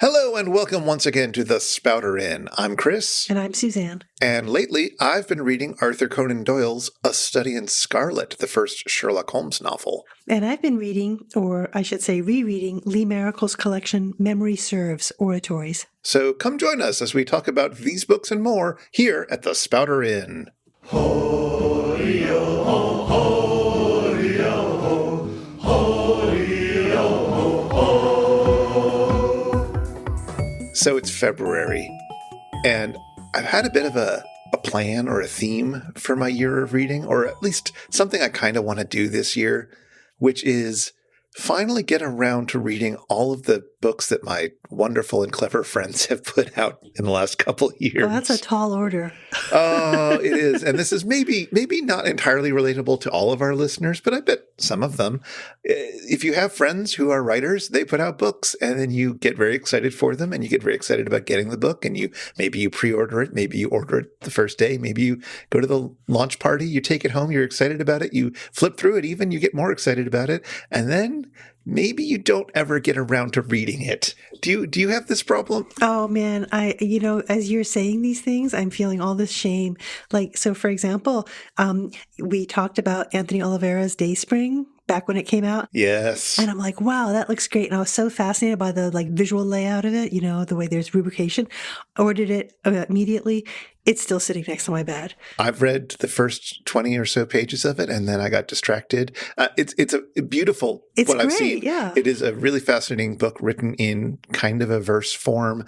Hello and welcome once again to the Spouter-Inn. I'm Chris. And I'm Suzanne. And lately, I've been reading Arthur Conan Doyle's A Study in Scarlet, the first Sherlock Holmes novel. And I've been reading, or I should say rereading, Lee Maracle's collection, Memory Serves, Oratories. So come join us as we talk about these books and more here at the Spouter-Inn. Ho-yo-ho, ho-yo-ho, ho-yo-ho. So it's February, and I've had a bit of a plan or a theme for my year of reading, or at least something I kind of want to do this year, which is finally get around to reading all of the books that my wonderful and clever friends have put out in the last couple of years. Well, that's a tall order. Oh, it is. And this is maybe not entirely relatable to all of our listeners, but I bet some of them. If you have friends who are writers, they put out books and then you get very excited for them and you get very excited about getting the book and maybe you pre-order it, maybe you order it the first day, maybe you go to the launch party, you take it home, you're excited about it, you flip through it even, you get more excited about it, and then maybe you don't ever get around to reading it. Do you have this problem? Oh man, as you're saying these things, I'm feeling all this shame. Like, so for example, we talked about Anthony Oliveira's Dayspring back when it came out. Yes. And I'm like, wow, that looks great. And I was so fascinated by the visual layout of it, the way there's rubrication. Ordered it immediately. It's still sitting next to my bed. I've read the first 20 or so pages of it, and then I got distracted. It's a beautiful, it's what great, I've seen. Yeah. It is a really fascinating book written in kind of a verse form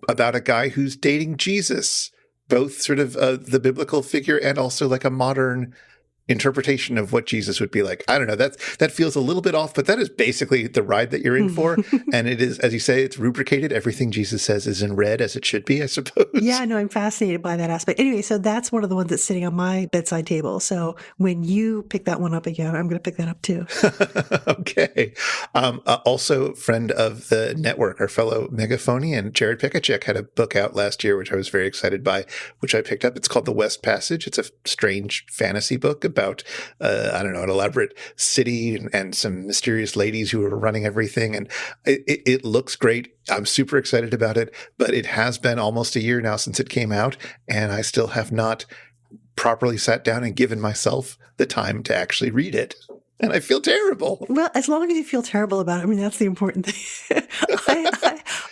about a guy who's dating Jesus, both sort of the biblical figure and also like a modern interpretation of what Jesus would be like. I don't know. That feels a little bit off, but that is basically the ride that you're in for. And it is, as you say, it's rubricated. Everything Jesus says is in red, as it should be, I suppose. Yeah, no, I'm fascinated by that aspect. Anyway, so that's one of the ones that's sitting on my bedside table. So when you pick that one up again, I'm going to pick that up too. Okay. Also, friend of the network, our fellow Megaphonian, Jared Pikacek, had a book out last year, which I was very excited by, which I picked up. It's called The West Passage. It's a strange fantasy book about, an elaborate city and some mysterious ladies who are running everything. And it looks great. I'm super excited about it, but it has been almost a year now since it came out, and I still have not properly sat down and given myself the time to actually read it. And I feel terrible. Well, as long as you feel terrible about it, I mean, that's the important thing.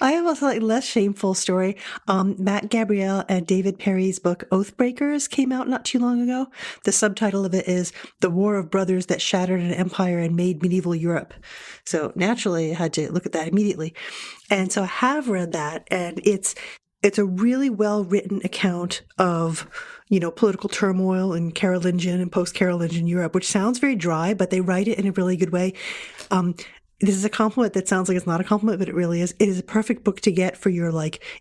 I have a slightly less shameful story. Matt Gabrielle and David Perry's book, Oathbreakers, came out not too long ago. The subtitle of it is The War of Brothers That Shattered an Empire and Made Medieval Europe. So naturally, I had to look at that immediately. And so I have read that, and it's a really well-written account of, political turmoil in Carolingian and post-Carolingian Europe, which sounds very dry, but they write it in a really good way. This is a compliment that sounds like it's not a compliment, but it really is. It is a perfect book to get for your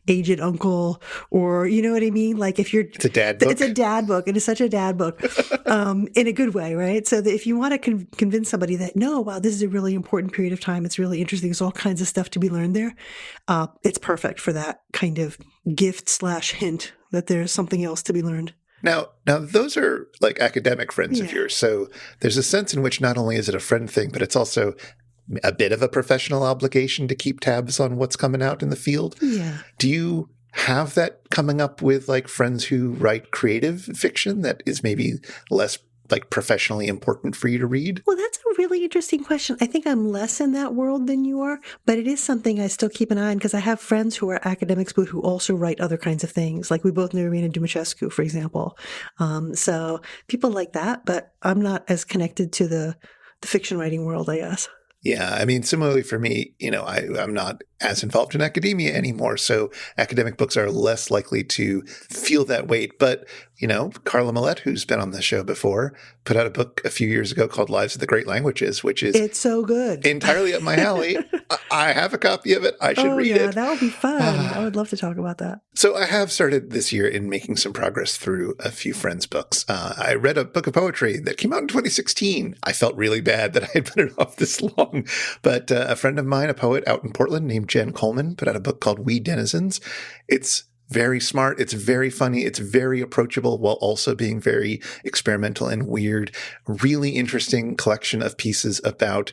aged uncle, or you know what I mean? Like if you're, it's a dad book. It's a dad book. It is such a dad book, in a good way, right? So that if you want to convince somebody that wow, this is a really important period of time. It's really interesting. There's all kinds of stuff to be learned there. It's perfect for that kind of gift/hint that there's something else to be learned. Now, those are like academic friends of yours. So there's a sense in which not only is it a friend thing, but it's also a bit of a professional obligation to keep tabs on what's coming out in the field. Yeah. Do you have that coming up with friends who write creative fiction that is maybe less professionally important for you to read? Well, that's a really interesting question. I think I'm less in that world than you are, but it is something I still keep an eye on because I have friends who are academics, but who also write other kinds of things. Like we both know Irina Dumichescu, for example. So people like that, but I'm not as connected to the fiction writing world, I guess. Yeah. I mean, similarly for me, I'm not as involved in academia anymore. So academic books are less likely to feel that weight. But, Carla Millett, who's been on the show before, put out a book a few years ago called Lives of the Great Languages, which is it's so good. Entirely up my alley. I have a copy of it. I should read it. That would be fun. I would love to talk about that. So I have started this year in making some progress through a few friends' books. I read a book of poetry that came out in 2016. I felt really bad that I had put it off this long. But a friend of mine, a poet out in Portland named Jen Coleman, put out a book called We Denizens. It's very smart. It's very funny. It's very approachable while also being very experimental and weird. Really interesting collection of pieces about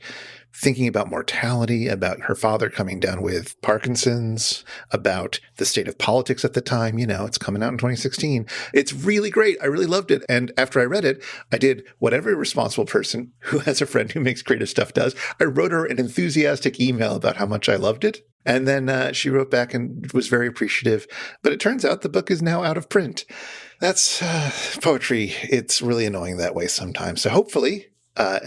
thinking about mortality, about her father coming down with Parkinson's, about the state of politics at the time. It's coming out in 2016. It's really great. I really loved it. And after I read it, I did what every responsible person who has a friend who makes creative stuff does. I wrote her an enthusiastic email about how much I loved it. And then she wrote back and was very appreciative. But it turns out the book is now out of print. That's poetry. It's really annoying that way sometimes. So hopefully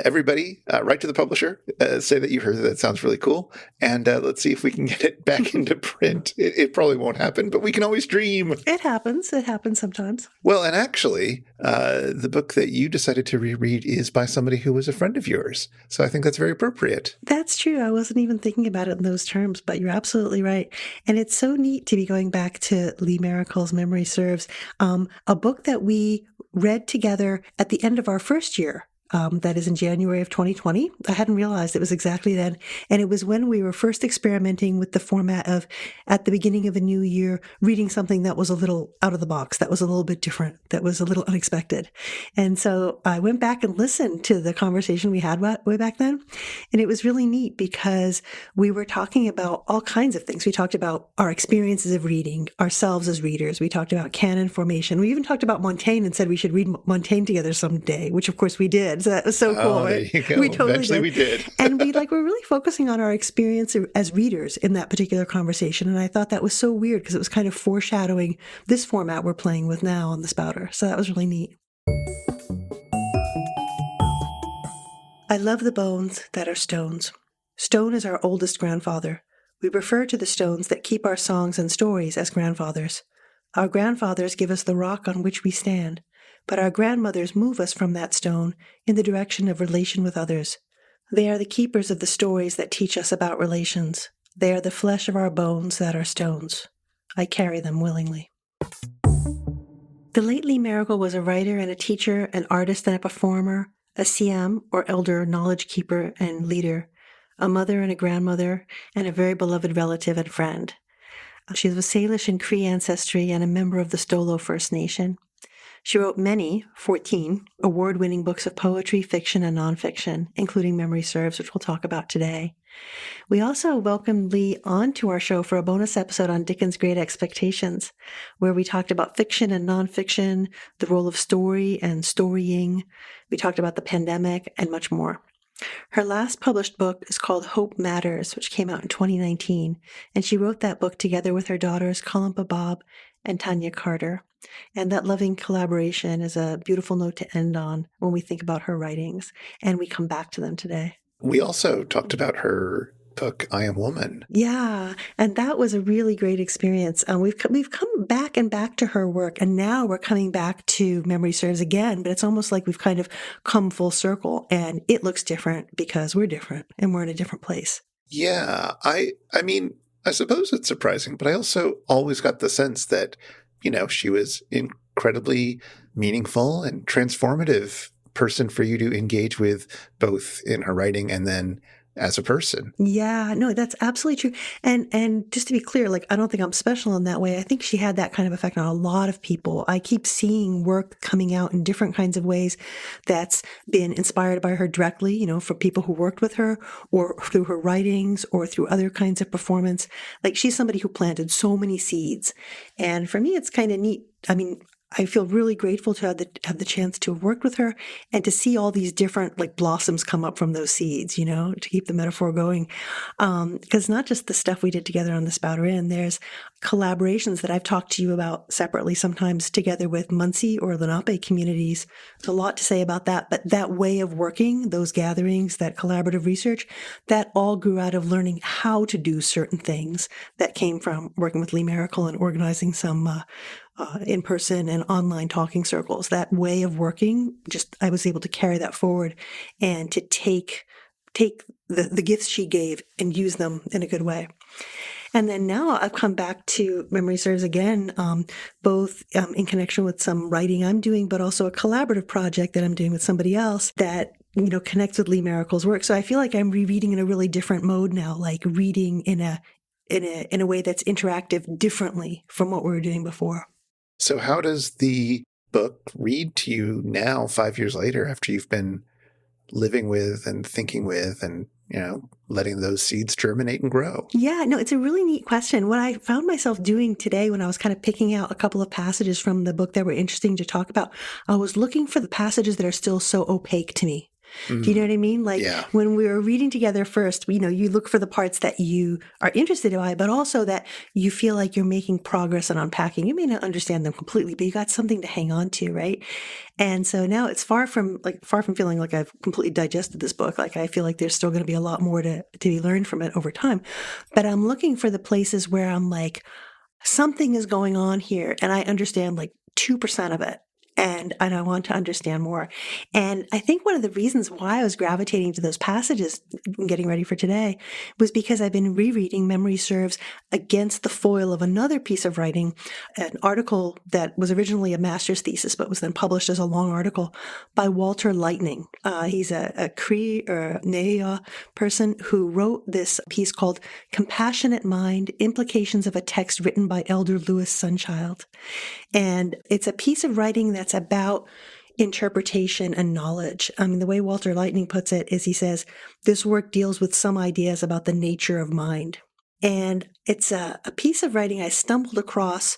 everybody write to the publisher, say that you heard that. It sounds really cool. And let's see if we can get it back into print. It probably won't happen, but we can always dream. It happens. It happens sometimes. Well, and actually, the book that you decided to reread is by somebody who was a friend of yours. So I think that's very appropriate. That's true. I wasn't even thinking about it in those terms, but you're absolutely right. And it's so neat to be going back to Lee Maracle's Memory Serves, a book that we read together at the end of our first year. That is in January of 2020. I hadn't realized it was exactly then. And it was when we were first experimenting with the format of, at the beginning of a new year, reading something that was a little out of the box, that was a little bit different, that was a little unexpected. And so I went back and listened to the conversation we had way back then. And it was really neat because we were talking about all kinds of things. We talked about our experiences of reading, ourselves as readers. We talked about canon formation. We even talked about Montaigne and said we should read Montaigne together someday, which of course we did. So that was so cool, right? There you go. We totally Eventually did. we did. And we're really focusing on our experience as readers in that particular conversation. And I thought that was so weird because it was kind of foreshadowing this format we're playing with now on the Spouter. So that was really neat. I love the bones that are stones. Stone is our oldest grandfather. We refer to the stones that keep our songs and stories as grandfathers. Our grandfathers give us the rock on which we stand, but our grandmothers move us from that stone in the direction of relation with others. They are the keepers of the stories that teach us about relations. They are the flesh of our bones that are stones. I carry them willingly. The late Lee Maracle was a writer and a teacher, an artist and a performer, a CM or elder knowledge keeper and leader, a mother and a grandmother, and a very beloved relative and friend. She was of Salish and Cree ancestry and a member of the Stolo First Nation. She wrote 14 award-winning books of poetry, fiction, and nonfiction, including Memory Serves, which we'll talk about today. We also welcomed Lee onto our show for a bonus episode on Dickens' Great Expectations, where we talked about fiction and nonfiction, the role of story and storying. We talked about the pandemic and much more. Her last published book is called Hope Matters, which came out in 2019, and she wrote that book together with her daughters Kalimpa Bob and Tanya Carter. And that loving collaboration is a beautiful note to end on when we think about her writings, and we come back to them today. We also talked about her book, I Am Woman. Yeah, and that was a really great experience. We've come back and back to her work, and now we're coming back to Memory Serves again, but it's almost like we've kind of come full circle, and it looks different because we're different, and we're in a different place. Yeah, I mean, I suppose it's surprising, but I also always got the sense that she was incredibly meaningful and transformative person for you to engage with, both in her writing and then as a person. Yeah, no, that's absolutely true. And just to be clear, I don't think I'm special in that way. I think she had that kind of effect on a lot of people. I keep seeing work coming out in different kinds of ways that's been inspired by her directly, for people who worked with her or through her writings or through other kinds of performance. She's somebody who planted so many seeds. And for me, it's kind of neat. I mean, I feel really grateful to have the chance to have worked with her and to see all these different blossoms come up from those seeds, to keep the metaphor going. Because not just the stuff we did together on the Spouter-Inn, there's collaborations that I've talked to you about separately, sometimes together with Muncie or Lenape communities. There's a lot to say about that, but that way of working, those gatherings, that collaborative research, that all grew out of learning how to do certain things that came from working with Lee Maracle and organizing some in-person and online talking circles. That way of working, I was able to carry that forward and to take the gifts she gave and use them in a good way. And then now I've come back to Memory Serves again, both in connection with some writing I'm doing, but also a collaborative project that I'm doing with somebody else that connects with Lee Maracle's work. So I feel like I'm rereading in a really different mode now, reading in in a way that's interactive differently from what we were doing before. So how does the book read to you now, 5 years later, after you've been living with and thinking with and, letting those seeds germinate and grow? Yeah, no, it's a really neat question. What I found myself doing today when I was kind of picking out a couple of passages from the book that were interesting to talk about, I was looking for the passages that are still so opaque to me. Do you know what I mean? Like Yeah. when we were reading together first, you look for the parts that you are interested in, but also that you feel like you're making progress and unpacking. You may not understand them completely, but you got something to hang on to, right? And so now it's far from feeling like I've completely digested this book. Like I feel like there's still going to be a lot more to be learned from it over time. But I'm looking for the places where I'm like, something is going on here and I understand like 2% of it. And I want to understand more. And I think one of the reasons why I was gravitating to those passages, getting ready for today, was because I've been rereading Memory Serves against the foil of another piece of writing, an article that was originally a master's thesis, but was then published as a long article by Walter Lightning. He's a Cree or Nea person who wrote this piece called Compassionate Mind, Implications of a Text Written by Elder Louis Sunchild. And it's a piece of writing that's about interpretation and knowledge. I mean, the way Walter Lightning puts it is he says, this work deals with some ideas about the nature of mind. And it's a piece of writing I stumbled across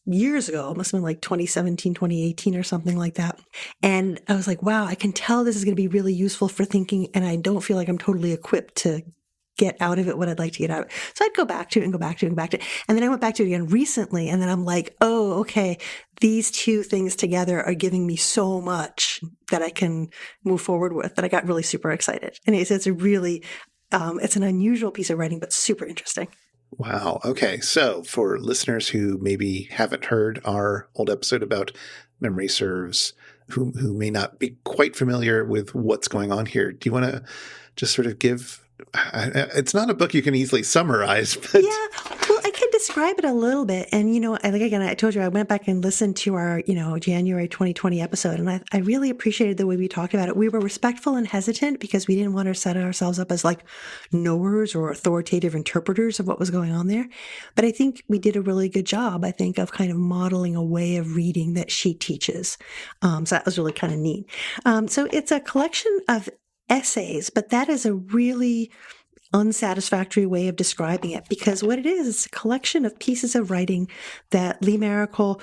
years ago. It must have been like 2017, 2018 or something like that. And I was like, wow, I can tell this is going to be really useful for thinking. And I don't feel like I'm totally equipped to get out of it what I'd like to get out of it. So I'd go back to it and go back to it and go back to it. And then I went back to it again recently. And then I'm like, oh, okay, these two things together are giving me so much that I can move forward with, that I got really super excited. And it's a really, it's an unusual piece of writing, but super interesting. Wow. Okay. So for listeners who maybe haven't heard our old episode about Memory Serves, who may not be quite familiar with what's going on here, do you want to just sort of give... It's not a book you can easily summarize, but... Yeah, well, I can describe it a little bit. And, I told you, I went back and listened to our, January 2020 episode, and I really appreciated the way we talked about it. We were respectful and hesitant because we didn't want to set ourselves up as like knowers or authoritative interpreters of what was going on there. But I think we did a really good job, of kind of modeling a way of reading that she teaches. So that was really kind of neat. So it's a collection of essays, but that is a really unsatisfactory way of describing it, because what it is, it's a collection of pieces of writing that Lee Maracle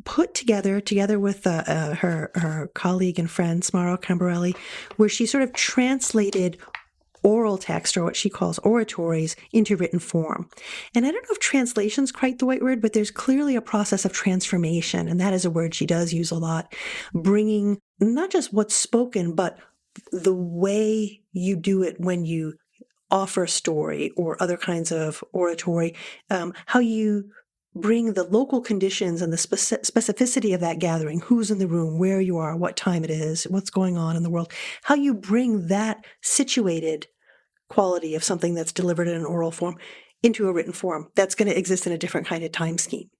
put together with her colleague and friend, Smaro Cambarelli, where she sort of translated oral text, or what she calls oratories, into written form. And I don't know if translation's quite the right word, but there's clearly a process of transformation, and that is a word she does use a lot, bringing not just what's spoken, but the way you do it when you offer a story or other kinds of oratory, how you bring the local conditions and the specificity of that gathering, who's in the room, where you are, what time it is, what's going on in the world, how you bring that situated quality of something that's delivered in an oral form into a written form that's going to exist in a different kind of time scheme.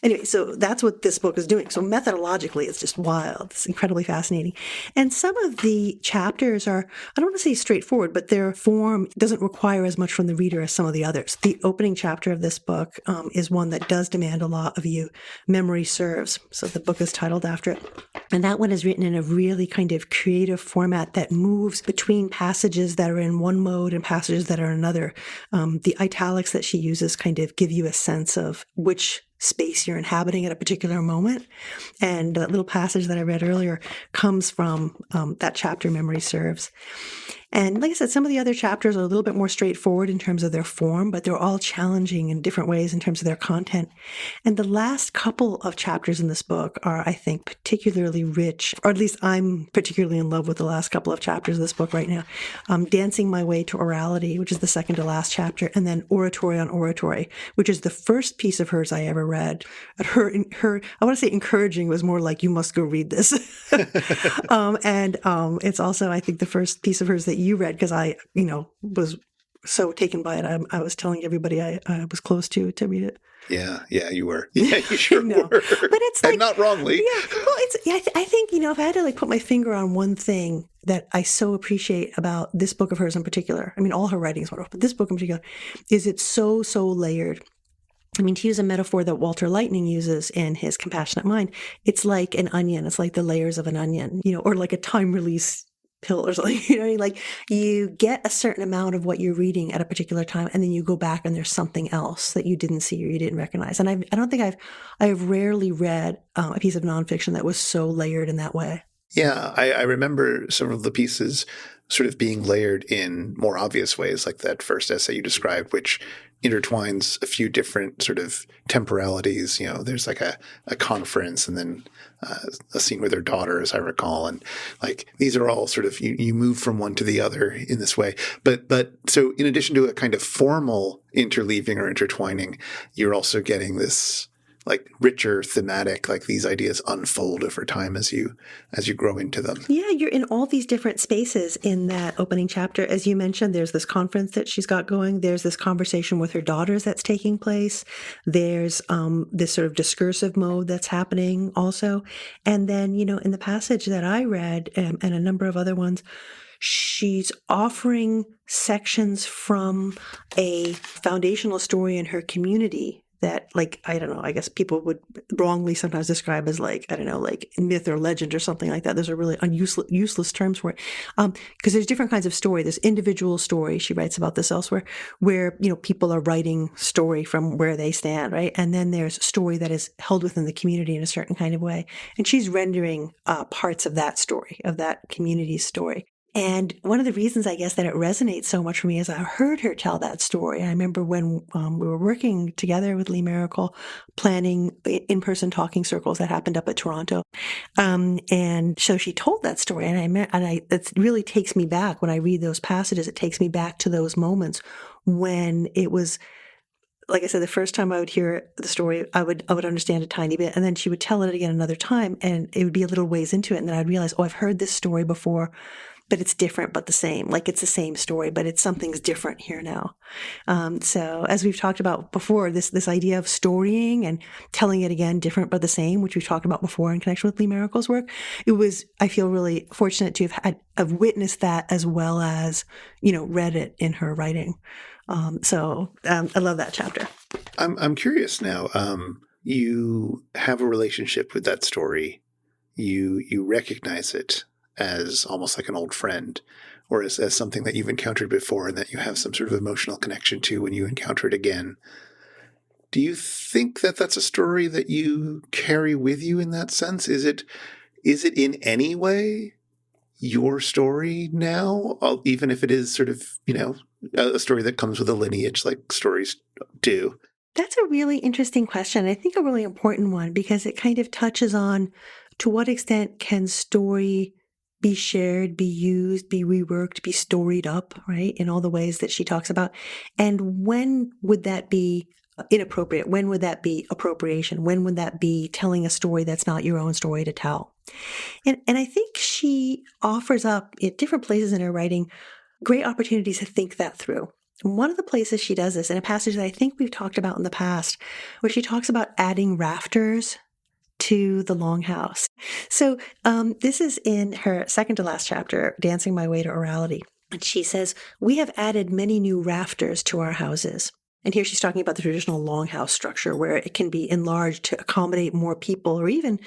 Anyway, so that's what this book is doing. So methodologically, it's just wild. It's incredibly fascinating. And some of the chapters are, I don't want to say straightforward, but their form doesn't require as much from the reader as some of the others. The opening chapter of this book is one that does demand a lot of you. Memory Serves. So the book is titled after it. And that one is written in a really kind of creative format that moves between passages that are in one mode and passages that are in another. The italics that she uses kind of give you a sense of which space you're inhabiting at a particular moment. And that little passage that I read earlier comes from that chapter, Memory Serves. And like I said, some of the other chapters are a little bit more straightforward in terms of their form, but they're all challenging in different ways in terms of their content. And the last couple of chapters in this book are, I think, particularly rich, or at least I'm particularly in love with the last couple of chapters of this book right now. Dancing My Way to Orality, which is the second to last chapter, and then Oratory on Oratory, which is the first piece of hers I ever read. Her, I want to say encouraging, was more like, you must go read this. It's also, I think, the first piece of hers that you read, because I, was so taken by it. I was telling everybody I was close to read it. Yeah, you were. Yeah, you sure No, were. but it's And like, not wrongly. yeah, well, I think, if I had to like put my finger on one thing that I so appreciate about this book of hers in particular, I mean, all her writing is wonderful, but this book in particular, is it's so, so layered. I mean, to use a metaphor that Walter Lightning uses in his Compassionate Mind, it's like an onion. It's like the layers of an onion, or like a time release pill or something. Like you get a certain amount of what you're reading at a particular time, and then you go back and there's something else that you didn't see or you didn't recognize. And I don't think I've rarely read a piece of nonfiction that was so layered in that way. Yeah, I remember some of the pieces sort of being layered in more obvious ways, like that first essay you described, which intertwines a few different sort of temporalities. There's like a conference and then a scene with her daughter, as I recall. And like these are all sort of, you move from one to the other in this way. But so in addition to a kind of formal interleaving or intertwining, you're also getting this like richer thematic, like these ideas unfold over time as you grow into them. Yeah, you're in all these different spaces in that opening chapter. As you mentioned, there's this conference that she's got going. There's this conversation with her daughters that's taking place. There's this sort of discursive mode that's happening also. And then, in the passage that I read and a number of other ones, she's offering sections from a foundational story in her community that, like, I don't know, I guess people would wrongly sometimes describe as like, I don't know, like myth or legend or something like that. Those are really useless terms for it. Because there's different kinds of story. There's individual story. She writes about this elsewhere, where, people are writing story from where they stand, right? And then there's story that is held within the community in a certain kind of way. And she's rendering parts of that story, of that community's story. And one of the reasons, I guess, that it resonates so much for me is I heard her tell that story. I remember when we were working together with Lee Maracle, planning in-person talking circles that happened up at Toronto. And so she told that story, and it really takes me back when I read those passages. It takes me back to those moments when it was, like I said, the first time I would hear the story, I would understand a tiny bit, and then she would tell it again another time, and it would be a little ways into it, and then I'd realize, I've heard this story before, but it's different but the same. Like it's the same story, but something's different here now. So as we've talked about before, this idea of storying and telling it again, different but the same, which we've talked about before in connection with Lee Maracle's work, I feel really fortunate to have witnessed that as well as, read it in her writing. So I love that chapter. I'm curious now. You have a relationship with that story. You recognize it as almost like an old friend, or as something that you've encountered before and that you have some sort of emotional connection to when you encounter it again. Do you think that that's a story that you carry with you in that sense? Is it in any way your story now, even if it is sort of, a story that comes with a lineage like stories do? That's a really interesting question. I think a really important one, because it kind of touches on to what extent can story be shared, be used, be reworked, be storied up, right, in all the ways that she talks about. And when would that be inappropriate? When would that be appropriation? When would that be telling a story that's not your own story to tell? And I think she offers up at different places in her writing great opportunities to think that through. One of the places she does this in a passage that I think we've talked about in the past, where she talks about adding rafters to the longhouse. So this is in her second to last chapter, Dancing My Way to Orality. And she says, "We have added many new rafters to our houses." And here she's talking about the traditional longhouse structure, where it can be enlarged to accommodate more people or even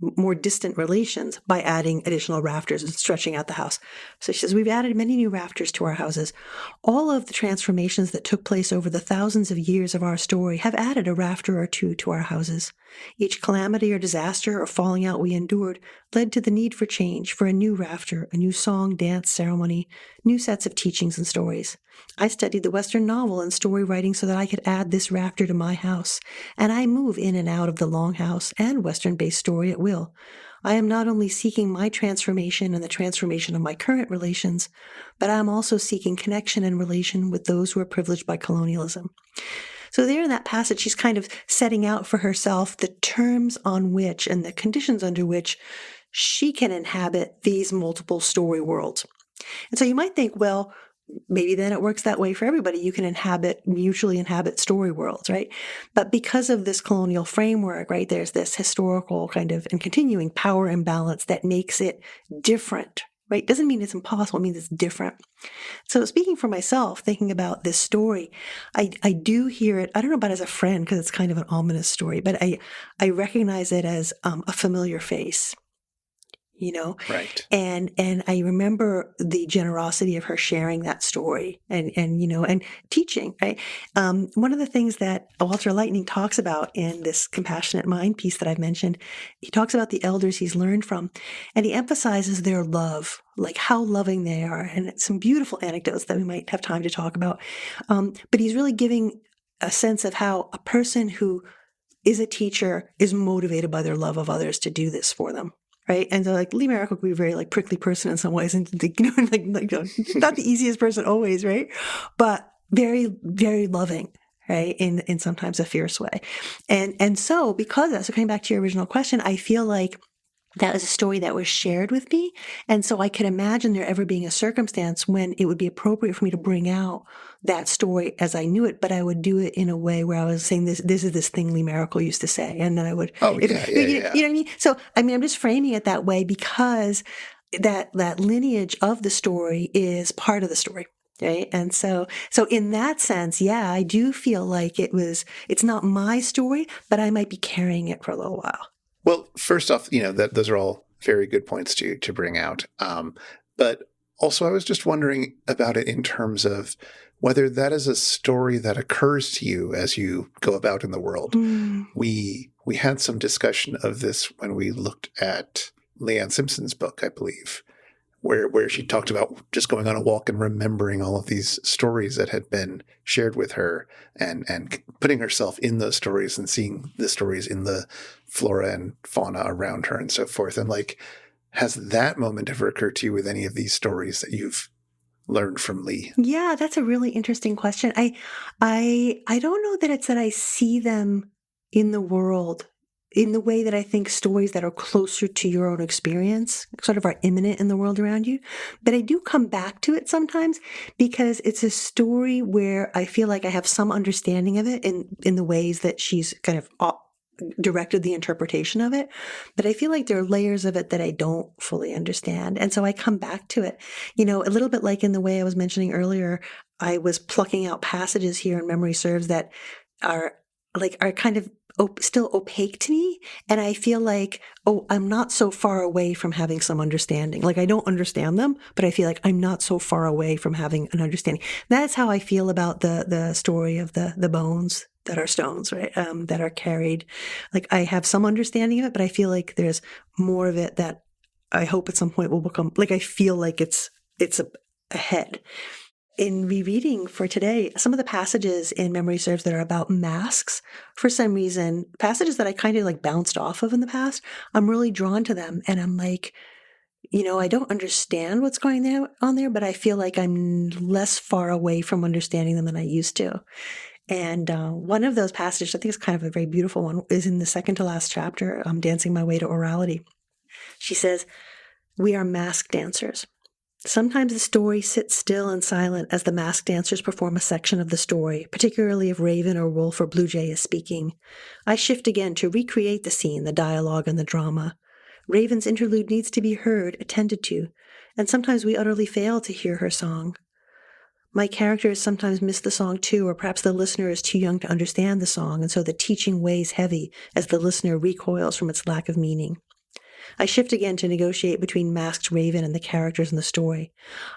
more distant relations by adding additional rafters and stretching out the house. So she says, "We've added many new rafters to our houses. All of the transformations that took place over the thousands of years of our story have added a rafter or two to our houses. Each calamity or disaster or falling out we endured led to the need for change, for a new rafter, a new song, dance, ceremony, new sets of teachings and stories. I studied the Western novel and story writing so that I could add this rafter to my house, and I move in and out of the longhouse and Western-based story at will. I am not only seeking my transformation and the transformation of my current relations, but I am also seeking connection and relation with those who are privileged by colonialism." So there in that passage, she's kind of setting out for herself the terms on which and the conditions under which she can inhabit these multiple story worlds. And so you might think, well, maybe then it works that way for everybody. You can mutually inhabit story worlds, right? But because of this colonial framework, right, there's this historical kind of and continuing power imbalance that makes it different, right? Doesn't mean it's impossible, it means it's different. So speaking for myself, thinking about this story, I do hear it, I don't know about as a friend, because it's kind of an ominous story, but I recognize it as a familiar face. Right. And I remember the generosity of her sharing that story and teaching, right? One of the things that Walter Lightning talks about in this Compassionate Mind piece that I've mentioned, he talks about the elders he's learned from, and he emphasizes their love, like how loving they are, and some beautiful anecdotes that we might have time to talk about. But he's really giving a sense of how a person who is a teacher is motivated by their love of others to do this for them. Right. And so like Lee Maracle could be a very like prickly person in some ways and not the easiest person always. Right. But very, very loving. Right. In sometimes a fierce way. And so because of that, so coming back to your original question, I feel like that was a story that was shared with me. And so I could imagine there ever being a circumstance when it would be appropriate for me to bring out that story as I knew it, but I would do it in a way where I was saying this is this thing Lee Maracle used to say. And then I would, Oh, you yeah. know what I mean? So, I mean, I'm just framing it that way because that lineage of the story is part of the story. Right. And so in that sense, yeah, I do feel like it's not my story, but I might be carrying it for a little while. Well, first off, that those are all very good points to bring out. But also, I was just wondering about it in terms of whether that is a story that occurs to you as you go about in the world. We had some discussion of this when we looked at Leanne Simpson's book, I believe, where she talked about just going on a walk and remembering all of these stories that had been shared with her and putting herself in those stories and seeing the stories in the flora and fauna around her and so forth. And like, has that moment ever occurred to you with any of these stories that you've learned from Lee? Yeah, that's a really interesting question. I don't know that it's that I see them in the world in the way that I think stories that are closer to your own experience sort of are imminent in the world around you. But I do come back to it sometimes because it's a story where I feel like I have some understanding of it in the ways that she's kind of directed the interpretation of it. But I feel like there are layers of it that I don't fully understand. And so I come back to it, a little bit like in the way I was mentioning earlier, I was plucking out passages here in Memory Serves that are kind of still opaque to me. And I feel like, I'm not so far away from having some understanding. Like I don't understand them, but I feel like I'm not so far away from having an understanding. That's how I feel about the story of the bones that are stones, right? That are carried. Like I have some understanding of it, but I feel like there's more of it that I hope at some point will become, like I feel like it's ahead. In rereading for today, some of the passages in Memory Serves that are about masks, for some reason, passages that I kind of like bounced off of in the past, I'm really drawn to them. And I'm like, I don't understand what's going on there, but I feel like I'm less far away from understanding them than I used to. And one of those passages, I think it's kind of a very beautiful one, is in the second to last chapter, Dancing My Way to Orality. She says, "We are mask dancers. Sometimes the story sits still and silent as the masked dancers perform a section of the story, particularly if raven or wolf or blue jay is speaking. I shift again to recreate the scene, the dialogue, and the drama. Raven's interlude needs to be heard, attended to, and sometimes we utterly fail to hear her song. My characters sometimes miss the song too, or perhaps the listener is too young to understand the song, and so the teaching weighs heavy as the listener recoils from its lack of meaning. I shift again to negotiate between masked raven and the characters in the story.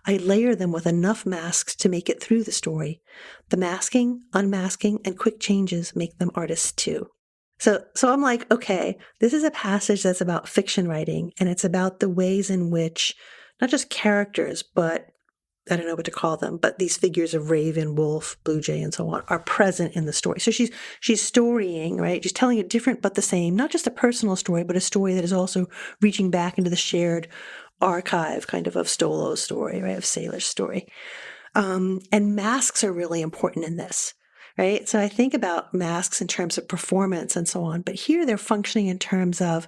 I layer them with enough masks to make it through the story. The masking, unmasking, and quick changes make them artists too." So I'm like, okay, this is a passage that's about fiction writing, and it's about the ways in which not just characters, but I don't know what to call them, but these figures of raven, wolf, blue jay, and so on are present in the story. So she's storying, right? She's telling a different but the same, not just a personal story, but a story that is also reaching back into the shared archive kind of Stolo's story, right? Of Sailor's story. And masks are really important in this, right? So I think about masks in terms of performance and so on, but here they're functioning in terms of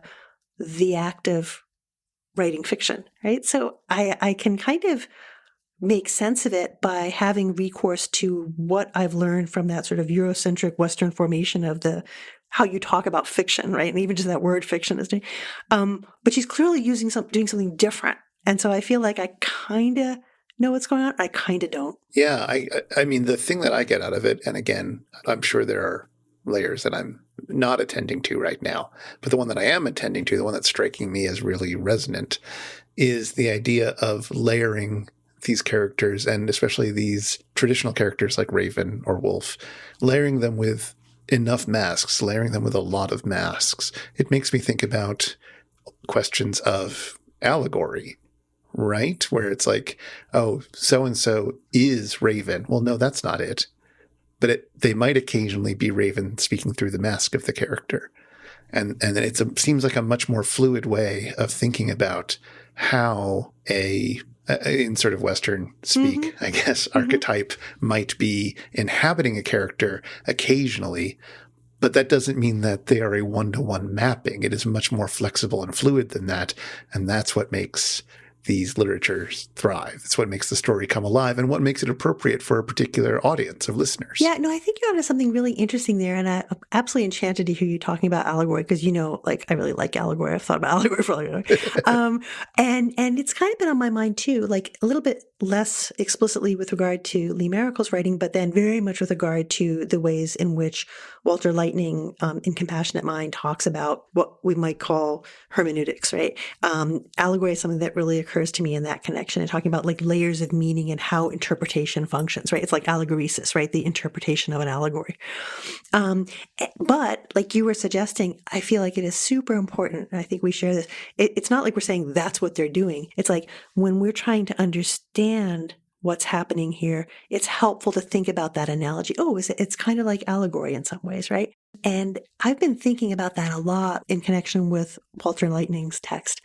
the act of writing fiction, right? So I can kind of make sense of it by having recourse to what I've learned from that sort of Eurocentric Western formation of how you talk about fiction, right? And even just that word fiction is, but she's clearly doing something different. And so I feel like I kind of know what's going on. I kind of don't. Yeah. I mean, the thing that I get out of it, and again, I'm sure there are layers that I'm not attending to right now, but the one that I am attending to, the one that's striking me as really resonant, is the idea of layering these characters, and especially these traditional characters like Raven or Wolf, layering them with enough masks, layering them with a lot of masks. It makes me think about questions of allegory, right? Where it's like, oh, so-and-so is Raven. Well, no, that's not it. But they might occasionally be Raven speaking through the mask of the character. And it seems like a much more fluid way of thinking about how in sort of Western speak, I guess, archetype might be inhabiting a character occasionally, but that doesn't mean that they are a one-to-one mapping. It is much more flexible and fluid than that, and that's what makes these literatures thrive. It's what makes the story come alive and what makes it appropriate for a particular audience of listeners. Yeah, no, I think you're onto something really interesting there. And I'm absolutely enchanted to hear you talking about allegory because, I really like allegory. I've thought about allegory for a long time. And it's kind of been on my mind too, like a little bit less explicitly with regard to Lee Maracle's writing, but then very much with regard to the ways in which Walter Lightning in Compassionate Mind talks about what we might call hermeneutics, right? Allegory is something that really occurs to me in that connection and talking about like layers of meaning and how interpretation functions, right? It's like allegoresis, right? The interpretation of an allegory. But like you were suggesting, I feel like it is super important. And I think we share this. It's not like we're saying that's what they're doing. It's like when we're trying to understand what's happening here, it's helpful to think about that analogy. Oh, it's kind of like allegory in some ways, right? And I've been thinking about that a lot in connection with Walter Lightning's text.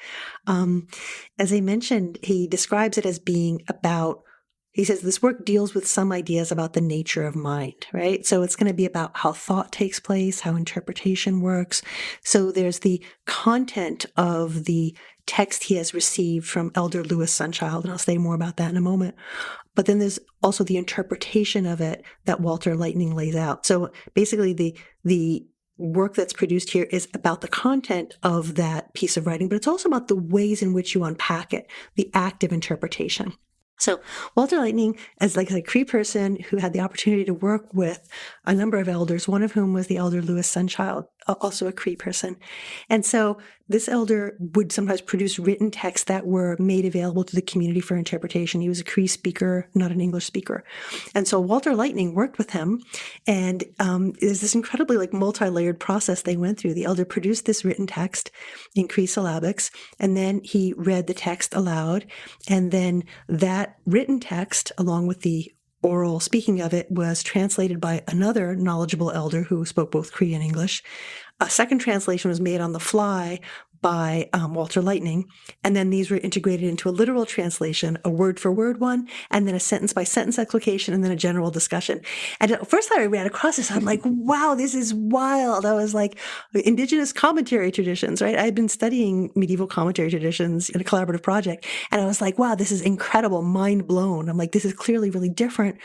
As I mentioned, he describes it as being about, he says, this work deals with some ideas about the nature of mind, right? So it's going to be about how thought takes place, how interpretation works. So there's the content of the text he has received from Elder Louis Sunchild, and I'll say more about that in a moment. But then there's also the interpretation of it that Walter Lightning lays out. So basically the work that's produced here is about the content of that piece of writing, but it's also about the ways in which you unpack it, the act of interpretation. So Walter Lightning, as like a Cree person who had the opportunity to work with a number of elders, one of whom was the elder Louis Sunchild, also a Cree person. And so this elder would sometimes produce written texts that were made available to the community for interpretation. He was a Cree speaker, not an English speaker. And so Walter Lightning worked with him, and there's this incredibly like multi-layered process they went through. The elder produced this written text in Cree syllabics, and then he read the text aloud, and then that written text, along with the oral speaking of it, was translated by another knowledgeable elder who spoke both Cree and English. A second translation was made on the fly by Walter Lightning, and then these were integrated into a literal translation, a word-for-word one, and then a sentence-by-sentence explication, and then a general discussion. And the first time I ran across this, I'm like, wow, this is wild. I was like, indigenous commentary traditions, right? I'd been studying medieval commentary traditions in a collaborative project, and I was like, wow, this is incredible, mind blown. I'm like, this is clearly really different,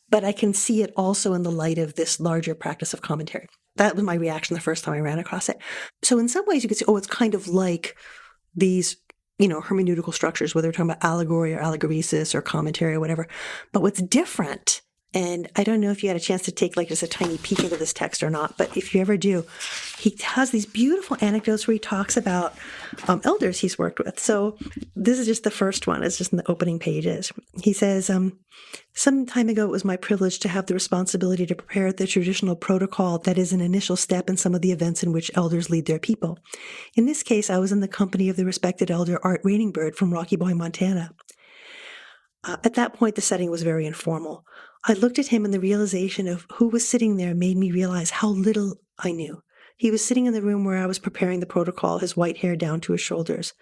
but I can see it also in the light of this larger practice of commentary. That was my reaction the first time I ran across it. So in some ways you could say, oh, it's kind of like these, hermeneutical structures, whether we're talking about allegory or allegoresis or commentary or whatever. But what's different, and I don't know if you had a chance to take like just a tiny peek into this text or not, but if you ever do, he has these beautiful anecdotes where he talks about elders he's worked with. So this is just the first one. It's just in the opening pages. He says, some time ago, it was my privilege to have the responsibility to prepare the traditional protocol that is an initial step in some of the events in which elders lead their people. In this case, I was in the company of the respected elder Art Rainingbird from Rocky Boy, Montana. At that point, the setting was very informal. I looked at him, and the realization of who was sitting there made me realize how little I knew. He was sitting in the room where I was preparing the protocol, his white hair down to his shoulders.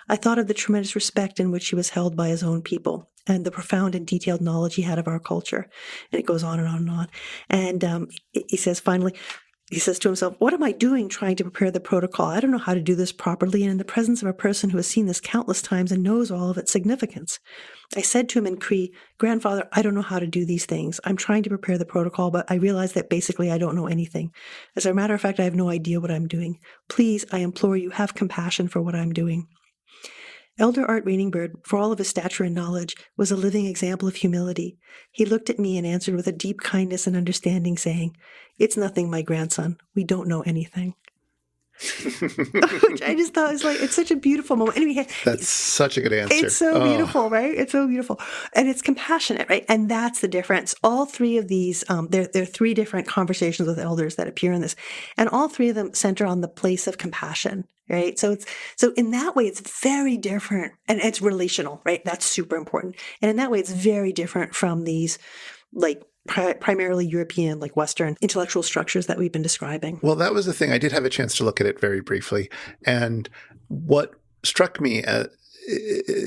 I thought of the tremendous respect in which he was held by his own people, and the profound and detailed knowledge he had of our culture. And it goes on and on and on. And he says, finally, he says to himself, what am I doing trying to prepare the protocol? I don't know how to do this properly and in the presence of a person who has seen this countless times and knows all of its significance. I said to him in Cree, Grandfather, I don't know how to do these things. I'm trying to prepare the protocol, but I realize that basically I don't know anything. As a matter of fact, I have no idea what I'm doing. Please, I implore you, have compassion for what I'm doing. Elder Art Rainingbird, for all of his stature and knowledge, was a living example of humility. He looked at me and answered with a deep kindness and understanding, saying, It's nothing, my grandson. We don't know anything. Which I just thought was like, it's such a beautiful moment. Anyway, That's such a good answer. it's so beautiful, right? It's so beautiful. And it's compassionate, right? And that's the difference. All three of these, there are three different conversations with elders that appear in this. And all three of them center on the place of compassion, right? So in that way, it's very different. And it's relational, right? That's super important. And in that way, it's very different from these, like, primarily European, like Western intellectual structures that we've been describing. Well, that was the thing. I did have a chance to look at it very briefly. And what struck me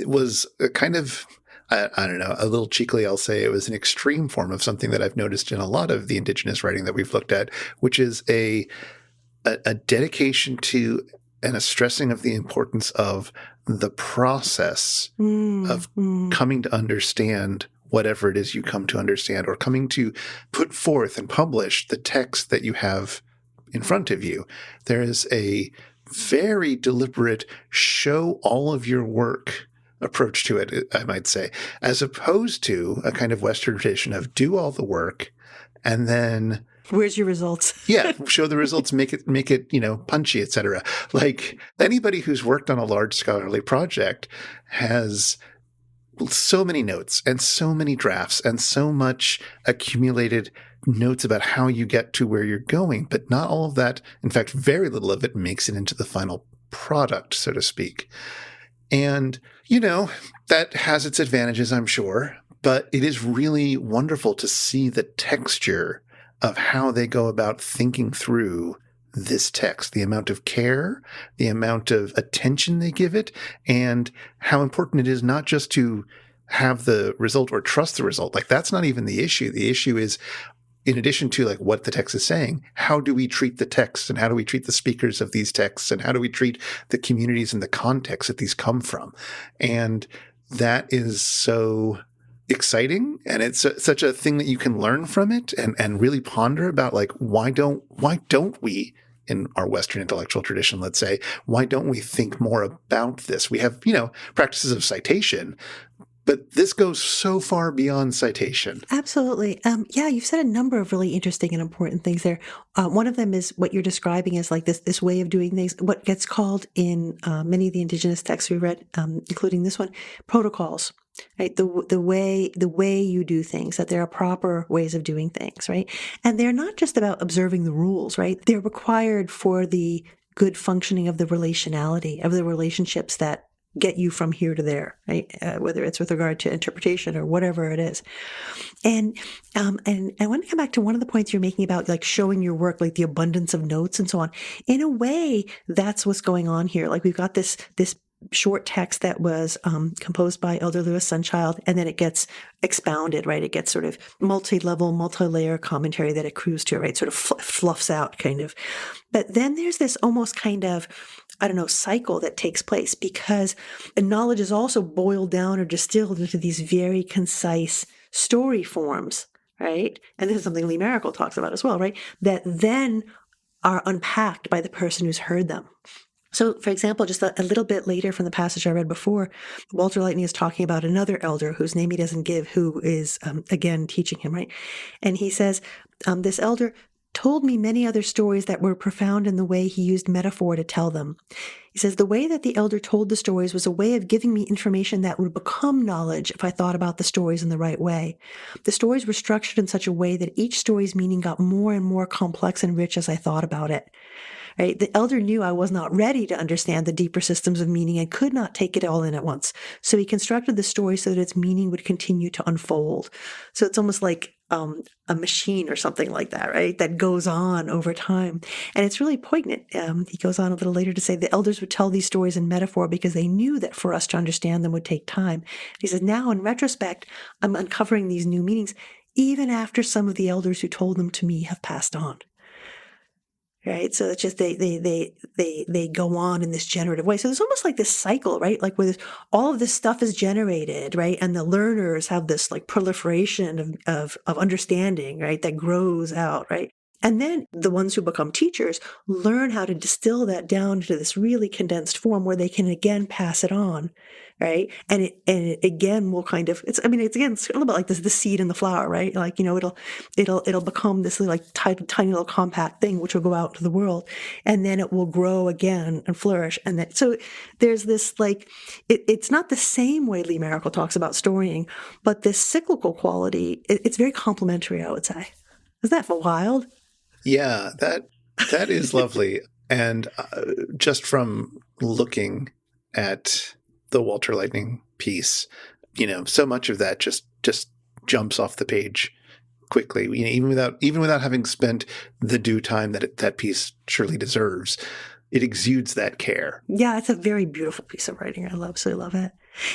was a kind of, I don't know, a little cheekily, I'll say it was an extreme form of something that I've noticed in a lot of the indigenous writing that we've looked at, which is a dedication to and a stressing of the importance of the process of coming to understand whatever it is you come to understand, or coming to put forth and publish the text that you have in front of you. There is a very deliberate show all of your work approach to it, I might say, as opposed to a kind of Western tradition of do all the work and then where's your results? Yeah, show the results, make it, punchy, etc. Like anybody who's worked on a large scholarly project has so many notes and so many drafts and so much accumulated notes about how you get to where you're going, but not all of that, in fact, very little of it makes it into the final product, so to speak. And, that has its advantages, I'm sure, but it is really wonderful to see the texture of how they go about thinking through this text, the amount of care, the amount of attention they give it, and how important it is not just to have the result or trust the result. Like that's not even the issue. The issue is, in addition to like what the text is saying, how do we treat the text and how do we treat the speakers of these texts and how do we treat the communities and the context that these come from? And that is so exciting, and it's such a thing that you can learn from it and really ponder about, like, why don't we in our Western intellectual tradition, let's say, why don't we think more about this? We have, practices of citation, but this goes so far beyond citation. Absolutely. Yeah, you've said a number of really interesting and important things there. One of them is what you're describing as like this way of doing things, what gets called in many of the indigenous texts we read, including this one, protocols. Right, the way you do things, that there are proper ways of doing things, right? And they're not just about observing the rules, right? They're required for the good functioning of the relationality, of the relationships that get you from here to there, right? Whether it's with regard to interpretation or whatever it is. And I want to come back to one of the points you're making about like showing your work, like the abundance of notes and so on. In a way, that's what's going on here. Like we've got this short text that was composed by Elder Lewis Sunchild, and then it gets expounded, right? It gets sort of multi-level, multi-layer commentary that accrues to it, right? Sort of fluffs out kind of. But then there's this almost kind of, cycle that takes place because knowledge is also boiled down or distilled into these very concise story forms, right? And this is something Lee Maracle talks about as well, right? That then are unpacked by the person who's heard them. So, for example, just a little bit later from the passage I read before, Walter Lightning is talking about another elder whose name he doesn't give, who is, again, teaching him, right? And he says, this elder told me many other stories that were profound in the way he used metaphor to tell them. He says, the way that the elder told the stories was a way of giving me information that would become knowledge if I thought about the stories in the right way. The stories were structured in such a way that each story's meaning got more and more complex and rich as I thought about it. Right? The elder knew I was not ready to understand the deeper systems of meaning and could not take it all in at once. So he constructed the story so that its meaning would continue to unfold. So it's almost like a machine or something like that, right? That goes on over time. And it's really poignant. He goes on a little later to say the elders would tell these stories in metaphor because they knew that for us to understand them would take time. He says, now in retrospect, I'm uncovering these new meanings, even after some of the elders who told them to me have passed on. right? So it's just they go on in this generative way. So there's almost like this cycle, right? Like where all of this stuff is generated, right? And the learners have this like proliferation of understanding, right? That grows out, right? And then the ones who become teachers learn how to distill that down to this really condensed form where they can again pass it on, right? And it again will kind of it's again it's a little bit like this the seed and the flower, right? Like it'll become this like tiny little compact thing which will go out into the world, and then it will grow again and flourish. And that so there's this like it's not the same way Lee Maracle talks about storying, but this cyclical quality it's very complementary, I would say. Isn't that wild? Yeah, that is lovely. And just from looking at the Walter Lightning piece, so much of that just jumps off the page quickly. Even without having spent the due time that piece surely deserves, it exudes that care. Yeah, it's a very beautiful piece of writing. I absolutely love it.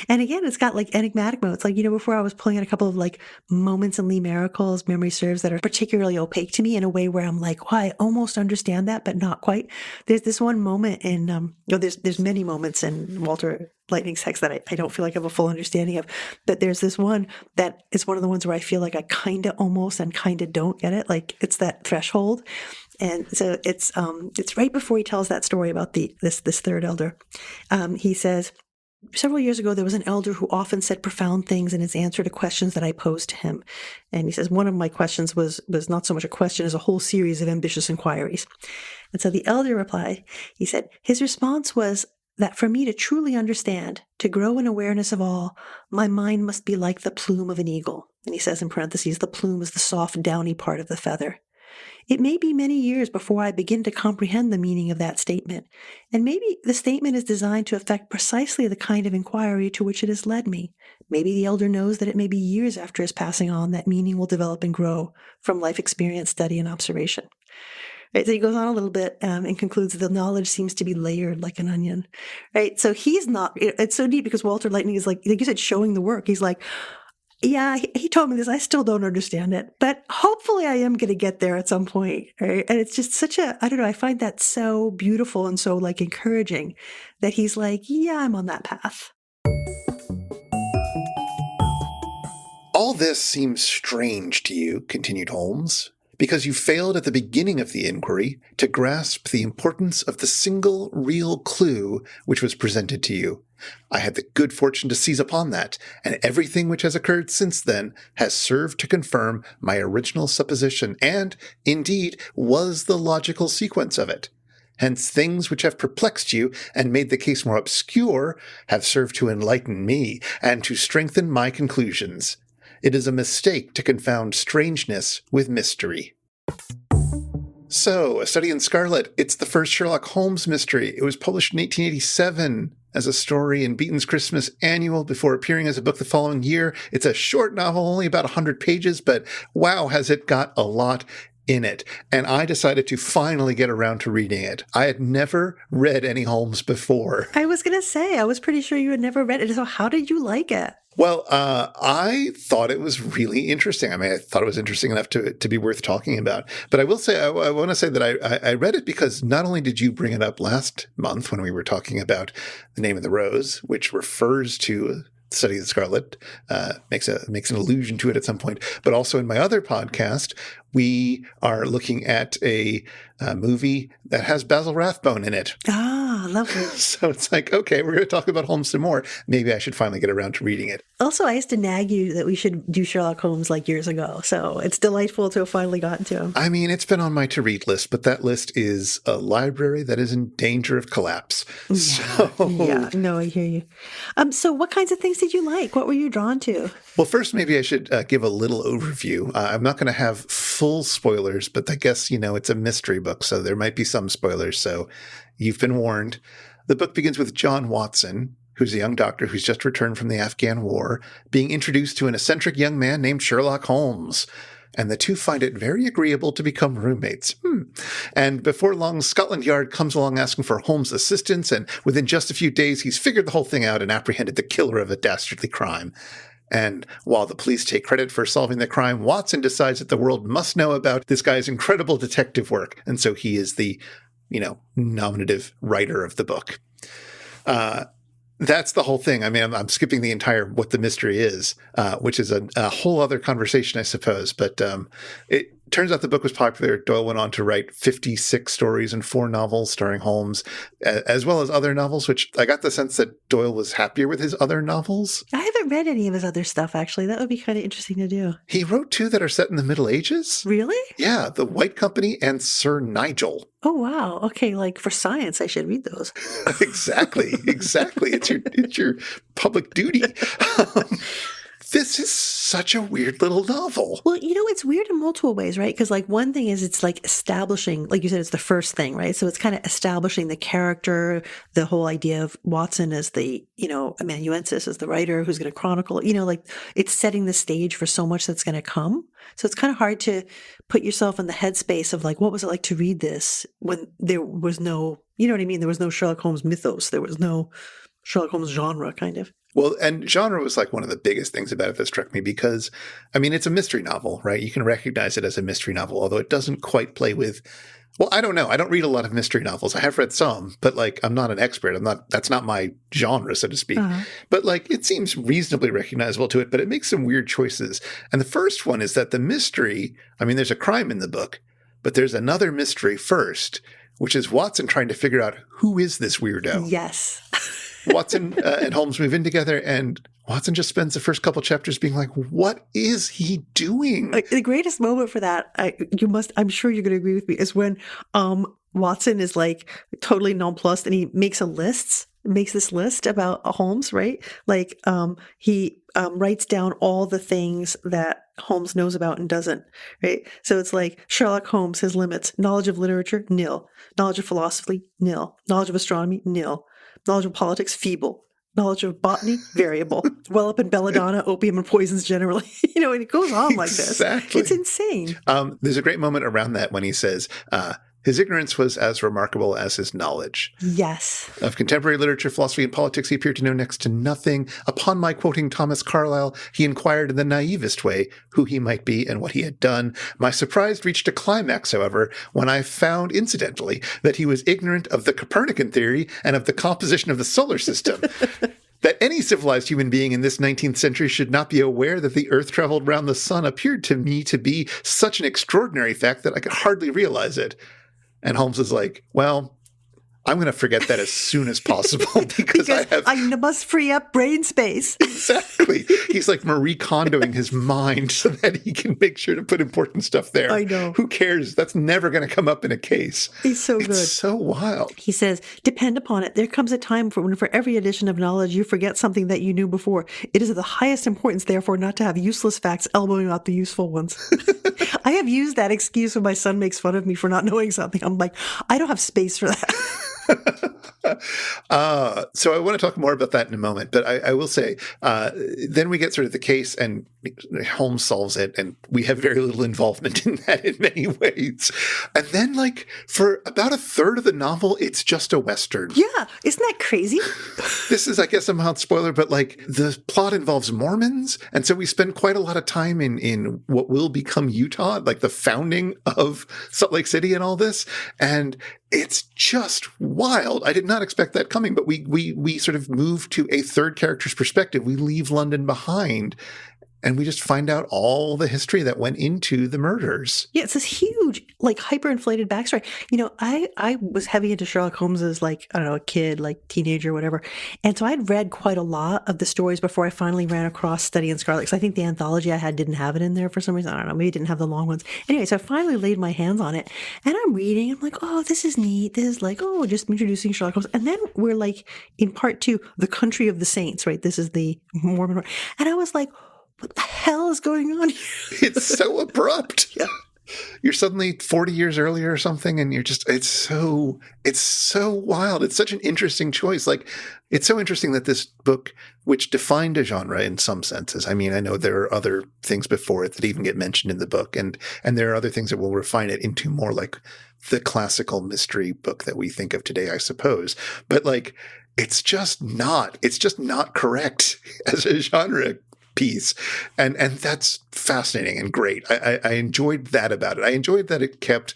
And again, it's got like enigmatic moments. Like, before I was pulling out a couple of like moments in Lee Maracle's memory serves that are particularly opaque to me in a way where I'm like, I almost understand that, but not quite. There's this one moment in, there's many moments in Walter Lightning's text that I don't feel like I have a full understanding of. But there's this one that is one of the ones where I feel like I kind of almost and kind of don't get it. Like it's that threshold. And so it's right before he tells that story about this third elder. He says, several years ago, there was an elder who often said profound things in his answer to questions that I posed to him. And he says, one of my questions was not so much a question as a whole series of ambitious inquiries. And so the elder replied, he said, his response was that for me to truly understand, to grow in awareness of all, my mind must be like the plume of an eagle. And he says in parentheses, the plume is the soft, downy part of the feather. It may be many years before I begin to comprehend the meaning of that statement, and maybe the statement is designed to affect precisely the kind of inquiry to which it has led me. Maybe the elder knows that it may be years after his passing on that meaning will develop and grow from life experience, study, and observation. Right, so he goes on a little bit and concludes the knowledge seems to be layered like an onion. Right, so he's not. It's so neat because Walter Lightning is like you said, showing the work. He's like, yeah, he told me this. I still don't understand it, but hopefully I am going to get there at some point. Right? And it's just I don't know, I find that so beautiful and so like encouraging that he's like, yeah, I'm on that path. All this seems strange to you, continued Holmes, because you failed at the beginning of the inquiry to grasp the importance of the single real clue which was presented to you. I had the good fortune to seize upon that, and everything which has occurred since then has served to confirm my original supposition, and, indeed, was the logical sequence of it. Hence, things which have perplexed you and made the case more obscure have served to enlighten me and to strengthen my conclusions. It is a mistake to confound strangeness with mystery. So, A Study in Scarlet, it's the first Sherlock Holmes mystery. It was published in 1887 as a story in Beaton's Christmas Annual before appearing as a book the following year. It's a short novel, only about 100 pages, but wow, has it got a lot in it. And I decided to finally get around to reading it. I had never read any Holmes before. I was going to say, I was pretty sure you had never read it. So how did you like it? Well, I thought it was really interesting. I mean, I thought it was interesting enough to be worth talking about. But I will say, I want to say that I read it because not only did you bring it up last month when we were talking about The Name of the Rose, which refers to Study of the Scarlet, makes an allusion to it at some point, but also in my other podcast, we are looking at a movie that has Basil Rathbone in it. Ah, lovely. So it's like, okay, we're going to talk about Holmes some more. Maybe I should finally get around to reading it. Also, I used to nag you that we should do Sherlock Holmes like years ago. So it's delightful to have finally gotten to him. I mean, it's been on my to-read list, but that list is a library that is in danger of collapse. Yeah, yeah. No, I hear you. So what kinds of things did you like? What were you drawn to? Well, first, maybe I should give a little overview. I'm not going to have full spoilers, but I guess, it's a mystery book, so there might be some spoilers. So you've been warned. The book begins with John Watson, who's a young doctor who's just returned from the Afghan war, being introduced to an eccentric young man named Sherlock Holmes. And the two find it very agreeable to become roommates. And before long, Scotland Yard comes along asking for Holmes' assistance, and within just a few days, he's figured the whole thing out and apprehended the killer of a dastardly crime. And while the police take credit for solving the crime, Watson decides that the world must know about this guy's incredible detective work. And so he is the, nominative writer of the book. That's the whole thing. I mean, I'm skipping the entire what the mystery is, which is a whole other conversation, I suppose. But it turns out the book was popular. Doyle went on to write 56 stories and 4 novels starring Holmes, as well as other novels, which I got the sense that Doyle was happier with his other novels. I haven't read any of his other stuff, actually. That would be kind of interesting to do. He wrote 2 that are set in the Middle Ages. Really? Yeah, The White Company and Sir Nigel. Oh, wow. Okay, like for science, I should read those. Exactly. It's your public duty. This is such a weird little novel. Well, it's weird in multiple ways, right? Because like one thing is it's like establishing, like you said, it's the first thing, right? So it's kind of establishing the character, the whole idea of Watson as the, amanuensis as the writer who's going to chronicle, like it's setting the stage for so much that's going to come. So it's kind of hard to put yourself in the headspace of like, what was it like to read this when there was no, you know what I mean? There was no Sherlock Holmes mythos. There was no Sherlock Holmes genre, kind of. Well, and genre was like one of the biggest things about it that struck me because, I mean, it's a mystery novel, right? You can recognize it as a mystery novel, although it doesn't quite play with, well, I don't know. I don't read a lot of mystery novels. I have read some, but like, I'm not an expert. That's not my genre, so to speak. Uh-huh. But like, it seems reasonably recognizable to it, but it makes some weird choices. And the first one is that the mystery, I mean, there's a crime in the book, but there's another mystery first, which is Watson trying to figure out who is this weirdo. Yes. Watson and Holmes move in together, and Watson just spends the first couple chapters being like, what is he doing? The greatest moment for that, I'm sure you're going to agree with me, is when Watson is like totally nonplussed and he makes this list about Holmes, right? Like he writes down all the things that Holmes knows about and doesn't, right? So it's like Sherlock Holmes, his limits: knowledge of literature, nil; knowledge of philosophy, nil; knowledge of astronomy, nil; knowledge of politics, feeble; knowledge of botany, variable; well up in belladonna, opium, and poisons generally. And it goes on like this. It's insane. There's a great moment around that when he says, his ignorance was as remarkable as his knowledge. Yes. Of contemporary literature, philosophy, and politics, he appeared to know next to nothing. Upon my quoting Thomas Carlyle, he inquired in the naivest way who he might be and what he had done. My surprise reached a climax, however, when I found, incidentally, that he was ignorant of the Copernican theory and of the composition of the solar system. That any civilized human being in this 19th century should not be aware that the Earth traveled round the sun appeared to me to be such an extraordinary fact that I could hardly realize it. And Holmes is like, well, I'm going to forget that as soon as possible because I must free up brain space. Exactly. He's like Marie Kondoing his mind so that he can make sure to put important stuff there. I know. Who cares? That's never going to come up in a case. He's so good. It's so wild. He says, depend upon it. There comes a time when for every addition of knowledge, you forget something that you knew before. It is of the highest importance, therefore, not to have useless facts elbowing out the useful ones. I have used that excuse when my son makes fun of me for not knowing something. I'm like, I don't have space for that. So I want to talk more about that in a moment, but I will say, then we get sort of the case and Holmes solves it, and we have very little involvement in that in many ways. And then like for about a third of the novel, it's just a Western. Yeah. Isn't that crazy? This is, I guess, a mild spoiler, but like the plot involves Mormons. And so we spend quite a lot of time in what will become Utah, like the founding of Salt Lake City and all this. And it's just wild. I did not expect that coming, but we sort of move to a third character's perspective. We leave London behind and we just find out all the history that went into the murders. Yeah, it's this huge, like hyperinflated backstory. I was heavy into Sherlock Holmes as like, I don't know, a kid, like teenager, whatever. And so I'd read quite a lot of the stories before I finally ran across Study in Scarlet. Because I think the anthology I had didn't have it in there for some reason. I don't know, maybe it didn't have the long ones. Anyway, so I finally laid my hands on it and I'm reading. I'm like, oh, this is neat. This is like, oh, just introducing Sherlock Holmes. And then we're like in part 2, the country of the saints, right? This is the Mormon. And I was like, what the hell is going on here? It's so abrupt. Yeah. You're suddenly 40 years earlier or something, and you're just, it's so wild. It's such an interesting choice. Like, it's so interesting that this book, which defined a genre in some senses, I mean, I know there are other things before it that even get mentioned in the book, and there are other things that will refine it into more like the classical mystery book that we think of today, I suppose. But like, it's just not correct as a genre. piece. And that's fascinating and great. I enjoyed that about it. I enjoyed that it kept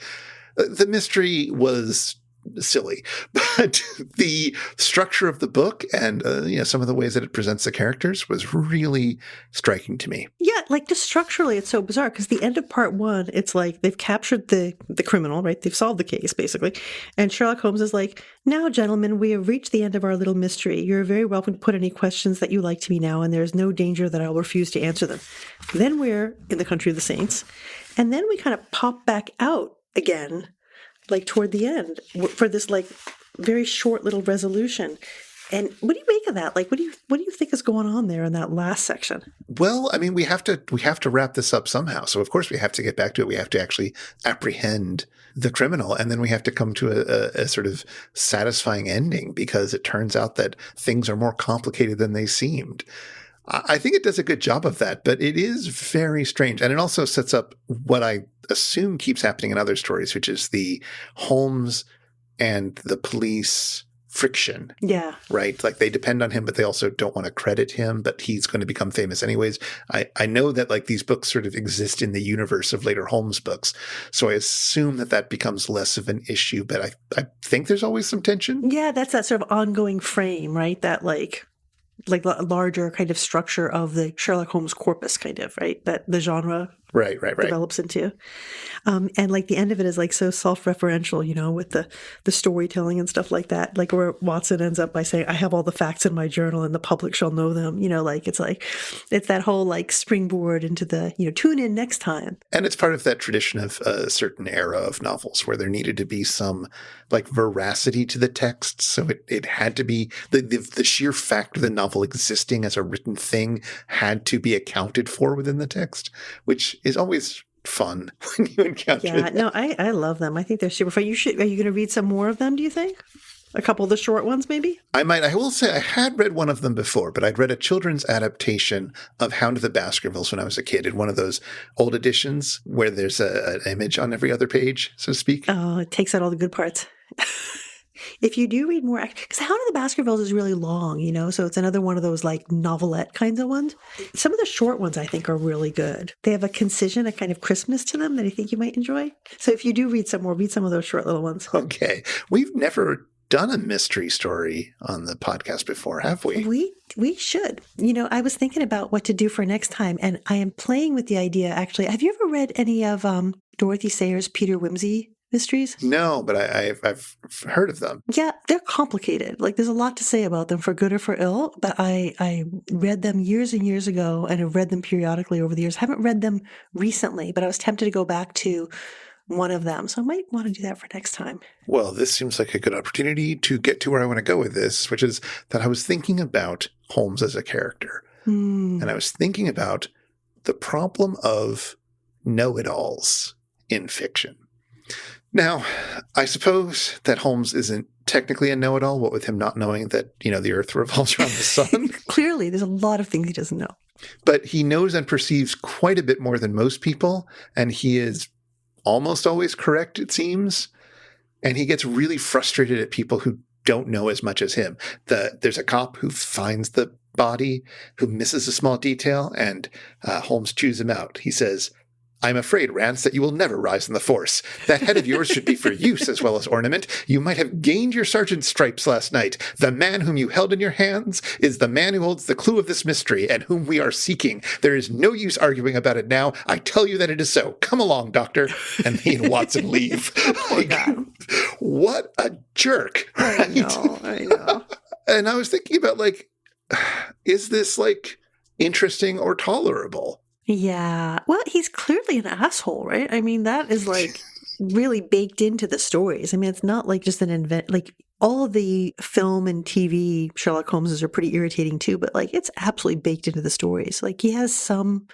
the mystery was silly, but the structure of the book and some of the ways that it presents the characters was really striking to me. Yeah, like just structurally, it's so bizarre because the end of part one, it's like they've captured the criminal, right? They've solved the case basically, and Sherlock Holmes is like, "Now, gentlemen, we have reached the end of our little mystery. You're very welcome to put any questions that you like to me now, and there is no danger that I will refuse to answer them." Then we're in the country of the saints, and then we kind of pop back out again, like toward the end for this like very short little resolution. And what do you make of that? Like, what do you think is going on there in that last section? Well, I mean, we have to wrap this up somehow. So of course we have to get back to it. We have to actually apprehend the criminal, and then we have to come to a sort of satisfying ending because it turns out that things are more complicated than they seemed. I think it does a good job of that, but it is very strange. And it also sets up what I assume keeps happening in other stories, which is the Holmes and the police friction. Yeah. Right? Like they depend on him, but they also don't want to credit him, but he's going to become famous anyways. I know that like these books sort of exist in the universe of later Holmes books. So I assume that becomes less of an issue, but I think there's always some tension. Yeah, that's that sort of ongoing frame, right? That like larger kind of structure of the Sherlock Holmes corpus, kind of, right? That the genre right develops into. And like the end of it is like so self-referential, with the storytelling and stuff like that. Like where Watson ends up by saying, "I have all the facts in my journal and the public shall know them." It's that whole like springboard into the, tune in next time. And it's part of that tradition of a certain era of novels where there needed to be some like veracity to the text. So it had to be the sheer fact of the novel existing as a written thing had to be accounted for within the text, which is always fun when you encounter that. No, I love them. I think they're super fun. Are you going to read some more of them, do you think? A couple of the short ones, maybe? I will say I had read one of them before, but I'd read a children's adaptation of Hound of the Baskervilles when I was a kid in one of those old editions where there's an image on every other page, so to speak. Oh, it takes out all the good parts. If you do read more, because Hound of the Baskervilles is really long, so it's another one of those like novelette kinds of ones. Some of the short ones I think are really good. They have a concision, a kind of crispness to them that I think you might enjoy. So if you do read some more, read some of those short little ones. Okay. We've never done a mystery story on the podcast before, have we? We should. I was thinking about what to do for next time, and I am playing with the idea, actually. Have you ever read any of Dorothy Sayers' Peter Wimsey mysteries? No, but I've heard of them. Yeah, they're complicated. Like there's a lot to say about them for good or for ill, but I read them years and years ago and have read them periodically over the years. I haven't read them recently, but I was tempted to go back to one of them. So I might want to do that for next time. Well, this seems like a good opportunity to get to where I want to go with this, which is that I was thinking about Holmes as a character. And I was thinking about the problem of know-it-alls in fiction. Now, I suppose that Holmes isn't technically a know-it-all, what with him not knowing that, the Earth revolves around the sun. Clearly, there's a lot of things he doesn't know. But he knows and perceives quite a bit more than most people, and he is almost always correct, it seems. And he gets really frustrated at people who don't know as much as him. There's a cop who finds the body, who misses a small detail, and Holmes chews him out. He says, "I'm afraid, Rance, that you will never rise in the force. That head of yours should be for use as well as ornament. You might have gained your sergeant's stripes last night. The man whom you held in your hands is the man who holds the clue of this mystery and whom we are seeking. There is no use arguing about it now. I tell you that it is so. Come along, doctor." And he and Watson leave. What a jerk. Right? I know. And I was thinking about, is this, interesting or tolerable? Yeah. Well, he's clearly an asshole, right? I mean, that is really baked into the stories. I mean, it's not just an invent. All of the film and TV Sherlock Holmeses are pretty irritating too, but it's absolutely baked into the stories. He has some,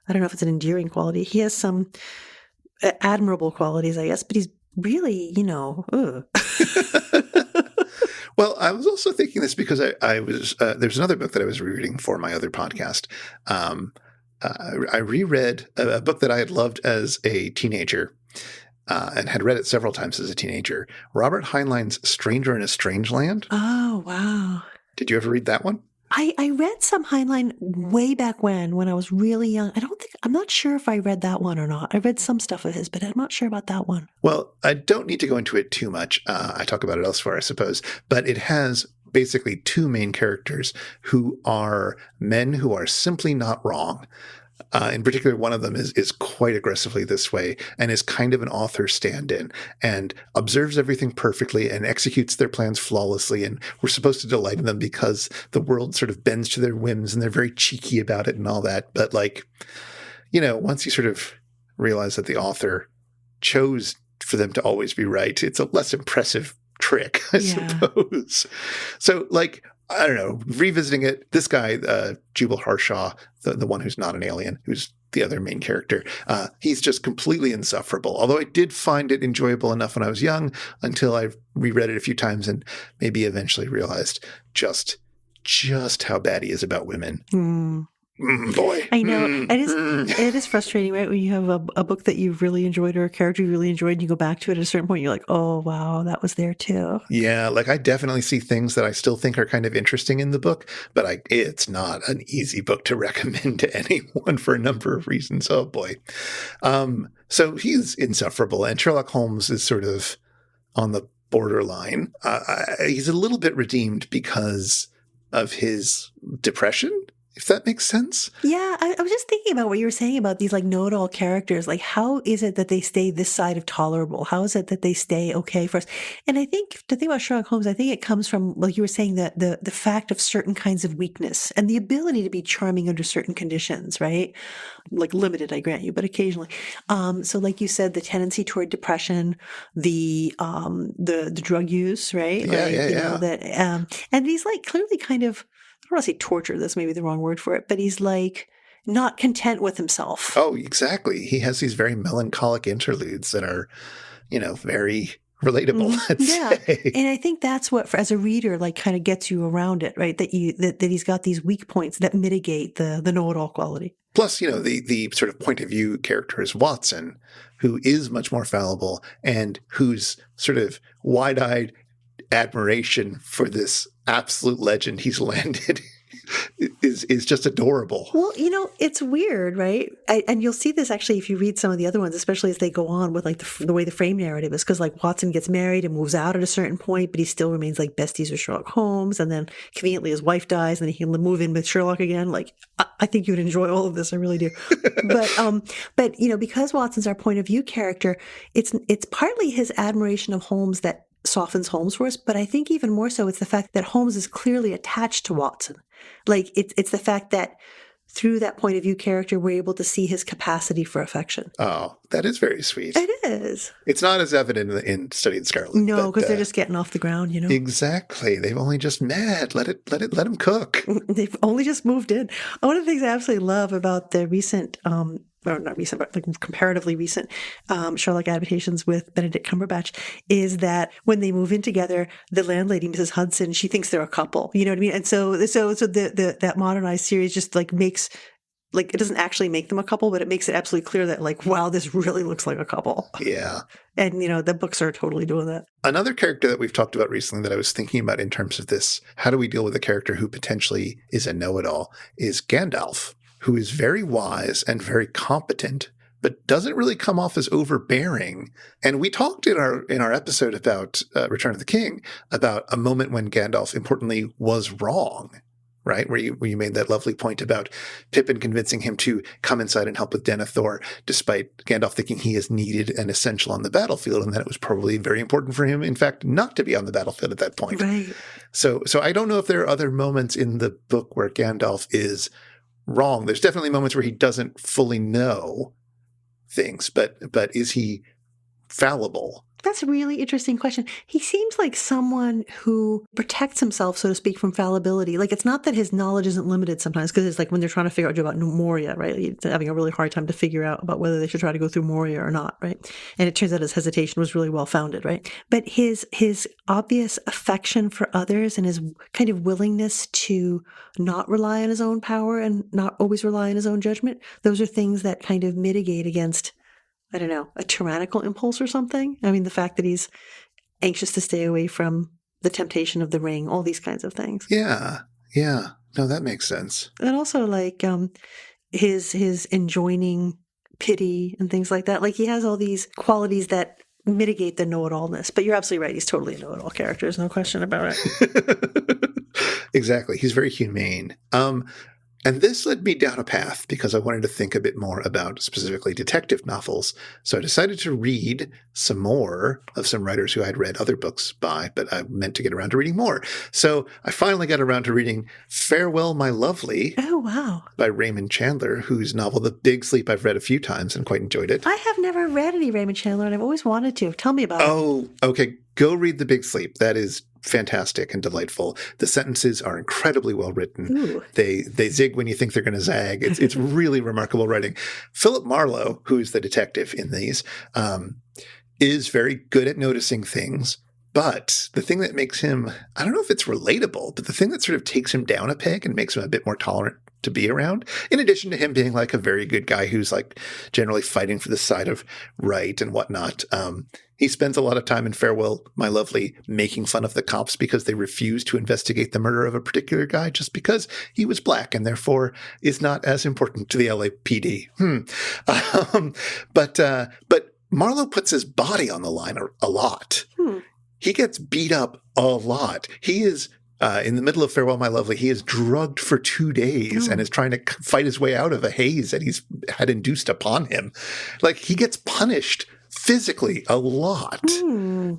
I don't know if it's an endearing quality. He has some admirable qualities, I guess, but he's really, ugh. Well, I was also thinking this because I was, there's another book that I was rereading for my other podcast. I reread a book that I had loved as a teenager and had read it several times as a teenager. Robert Heinlein's Stranger in a Strange Land. Oh, wow. Did you ever read that one? I read some Heinlein way back when I was really young. I'm not sure if I read that one or not. I read some stuff of his, but I'm not sure about that one. Well, I don't need to go into it too much. I talk about it elsewhere, I suppose. But it has basically two main characters who are men who are simply not wrong. In particular, one of them is quite aggressively this way and is kind of an author stand-in and observes everything perfectly and executes their plans flawlessly. And we're supposed to delight in them because the world sort of bends to their whims and they're very cheeky about it and all that. But once you sort of realize that the author chose for them to always be right, it's a less impressive trick, I suppose. So I don't know, revisiting it, this guy, Jubal Harshaw, the one who's not an alien, who's the other main character, he's just completely insufferable. Although I did find it enjoyable enough when I was young until I reread it a few times and maybe eventually realized just how bad he is about women. Boy. I know. It is frustrating, right? When you have a book that you've really enjoyed or a character you really enjoyed and you go back to it at a certain point, you're like, oh, wow, that was there too. Yeah, I definitely see things that I still think are kind of interesting in the book, but it's not an easy book to recommend to anyone for a number of reasons. Oh, boy. So he's insufferable, and Sherlock Holmes is sort of on the borderline. He's a little bit redeemed because of his depression, if that makes sense. Yeah, I was just thinking about what you were saying about these know-it-all characters. How is it that they stay this side of tolerable? How is it that they stay okay for us? And I think the thing about Sherlock Holmes, I think it comes from, like you were saying, the fact of certain kinds of weakness and the ability to be charming under certain conditions, right? Limited, I grant you, but occasionally. So like you said, the tendency toward depression, the drug use, right? Yeah. And he's clearly kind of, I don't want to say torture, that's maybe the wrong word for it, but he's not content with himself. Oh, exactly. He has these very melancholic interludes that are, very relatable, let's say. And I think that's what, as a reader, kind of gets you around it, right? That he's got these weak points that mitigate the know-it-all quality. Plus, the sort of point of view character is Watson, who is much more fallible and whose sort of wide-eyed admiration for this absolute legend he's landed is just adorable. Well, it's weird, right? And you'll see this actually if you read some of the other ones, especially as they go on with the way the frame narrative is, because Watson gets married and moves out at a certain point, but he still remains besties with Sherlock Holmes, and then conveniently his wife dies, and then he can move in with Sherlock again. I think you would enjoy all of this, I really do. But because Watson's our point of view character, it's partly his admiration of Holmes that softens Holmes for us, but I think even more so it's the fact that Holmes is clearly attached to Watson. It's the fact that through that point of view character, we're able to see his capacity for affection. Oh, that is very sweet. It is. It's not as evident in Study in Scarlet. No, because they're just getting off the ground, Exactly. They've only just met. Let them cook. They've only just moved in. One of the things I absolutely love about the recent, or not recent, but comparatively recent Sherlock adaptations with Benedict Cumberbatch is that when they move in together, the landlady, Mrs. Hudson, she thinks they're a couple. You know what I mean? And so that modernized series just makes, it doesn't actually make them a couple, but it makes it absolutely clear that wow, this really looks like a couple. Yeah. And, the books are totally doing that. Another character that we've talked about recently that I was thinking about in terms of this, how do we deal with a character who potentially is a know-it-all, is Gandalf, who is very wise and very competent, but doesn't really come off as overbearing. And we talked in our episode about Return of the King about a moment when Gandalf, importantly, was wrong, right? Where you made that lovely point about Pippin convincing him to come inside and help with Denethor, despite Gandalf thinking he is needed and essential on the battlefield, and that it was probably very important for him, in fact, not to be on the battlefield at that point. Right. So I don't know if there are other moments in the book where Gandalf is wrong. There's definitely moments where he doesn't fully know things, but is he fallible? That's a really interesting question. He seems like someone who protects himself, so to speak, from fallibility. It's not that his knowledge isn't limited sometimes, because it's when they're trying to figure out about Moria, right? He's having a really hard time to figure out about whether they should try to go through Moria or not, right? And it turns out his hesitation was really well founded, right? But his obvious affection for others and his kind of willingness to not rely on his own power and not always rely on his own judgment, those are things that kind of mitigate against, I don't know, a tyrannical impulse or something. I mean, the fact that he's anxious to stay away from the temptation of the ring, all these kinds of things. Yeah. No, that makes sense. And also like his enjoining pity and things like that. Like he has all these qualities that mitigate the know-it-allness. But you're absolutely right. He's totally a know-it-all character. There's no question about it. Exactly. He's very humane. And this led me down a path because I wanted to think a bit more about specifically detective novels. So I decided to read some more of some writers who I'd read other books by, but I meant to get around to reading more. So I finally got around to reading Farewell, My Lovely. Oh, wow. By Raymond Chandler, whose novel The Big Sleep I've read a few times and quite enjoyed it. I have never read any Raymond Chandler, and I've always wanted to. Tell me about it. Oh, okay. Go read The Big Sleep. That is fantastic and delightful. The sentences are incredibly well written. Ooh. They zig when you think they're going to zag. It's really remarkable writing. Philip Marlowe, who's the detective in these, is very good at noticing things. But the thing that makes him, I don't know if it's relatable, but the thing that sort of takes him down a peg and makes him a bit more tolerant to be around, in addition to him being like a very good guy who's like generally fighting for the side of right and whatnot, he spends a lot of time in Farewell, My Lovely making fun of the cops because they refuse to investigate the murder of a particular guy just because he was black and therefore is not as important to the LAPD. But Marlowe puts his body on the line a lot. He gets beat up a lot. He is, in the middle of Farewell, My Lovely, he is drugged for 2 days and is trying to fight his way out of a haze that he's had induced upon him. Like, he gets punished physically a lot.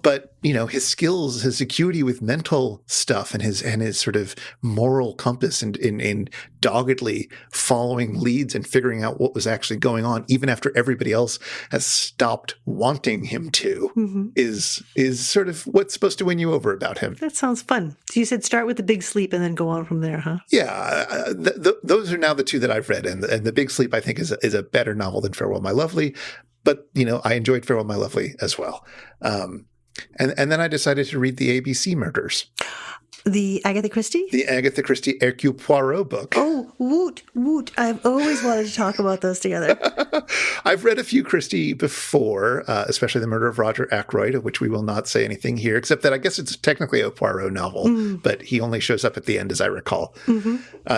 But, you know, his skills, his acuity with mental stuff and his sort of moral compass in doggedly following leads and figuring out what was actually going on, even after everybody else has stopped wanting him to, is sort of what's supposed to win you over about him. That sounds fun. So you said start with The Big Sleep and then go on from there, huh? Yeah. Those are now the two that I've read. And The Big Sleep, I think, is a better novel than Farewell, My Lovely. But, you know, I enjoyed Farewell, My Lovely as well. And then I decided to read the ABC Murders. The Agatha Christie? The Agatha Christie Hercule Poirot book. Oh, woot. I've always wanted to talk about those together. I've read a few Christie before, especially The Murder of Roger Ackroyd, of which we will not say anything here, except that I guess it's technically a Poirot novel, but he only shows up at the end, as I recall.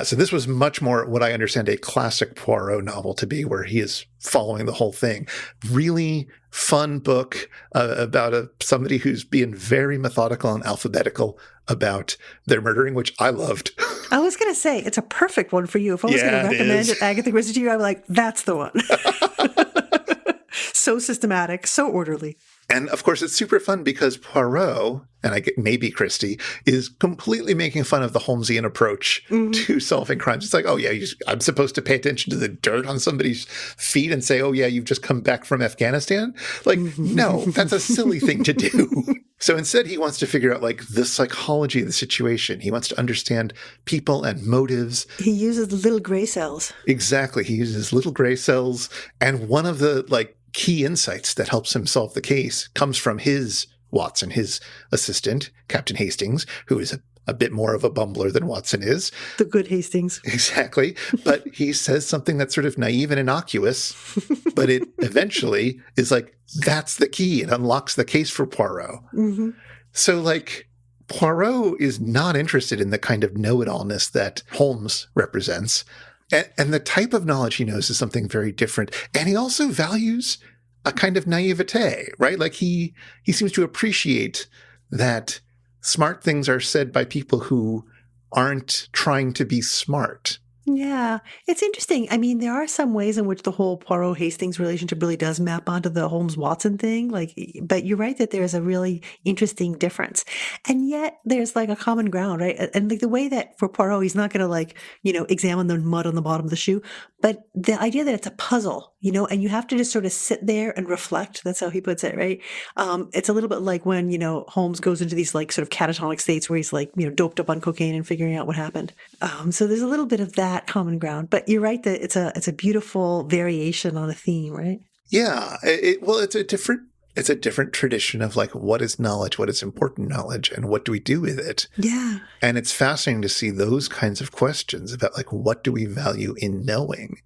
So this was much more what I understand a classic Poirot novel to be, where he is following the whole thing. Really fun book about somebody who's being very methodical and alphabetical about their murdering, which I loved. I was going to say, it's a perfect one for you. If I was going to recommend Agatha Christie to you, I'm like, that's the one. So systematic, so orderly. And of course, it's super fun because Poirot, and I get maybe Christie, is completely making fun of the Holmesian approach to solving crimes. It's like, oh yeah, I'm supposed to pay attention to the dirt on somebody's feet and say, oh yeah, you've just come back from Afghanistan. Like, no, that's a silly thing to do. So instead, he wants to figure out like the psychology of the situation. He wants to understand people and motives. He uses the little gray cells. Exactly. He uses little gray cells. And one of the like key insights that helps him solve the case comes from his Watson, his assistant, Captain Hastings, who is a bit more of a bumbler than Watson is. The good Hastings. Exactly. But he says something that's sort of naive and innocuous, but it eventually is like, that's the key. It unlocks the case for Poirot. So like, Poirot is not interested in the kind of know-it-allness that Holmes represents. And the type of knowledge he knows is something very different. And he also values a kind of naivete, right? Like he seems to appreciate that smart things are said by people who aren't trying to be smart. Yeah, it's interesting. I mean, there are some ways in which the whole Poirot-Hastings relationship really does map onto the Holmes-Watson thing. Like, but you're right that there's a really interesting difference. And yet there's like a common ground, right? And like the way that for Poirot, he's not going to like, you know, examine the mud on the bottom of the shoe, but the idea that it's a puzzle, you know, and you have to just sort of sit there and reflect. That's how he puts it, right? It's a little bit like when, you know, Holmes goes into these like sort of catatonic states where he's like, you know, doped up on cocaine and figuring out what happened. So there's a little bit of that common ground, but you're right that it's a beautiful variation on a theme, right? Yeah. It's a different tradition of like, what is knowledge? What is important knowledge? And what do we do with it? Yeah. And it's fascinating to see those kinds of questions about like, what do we value in knowing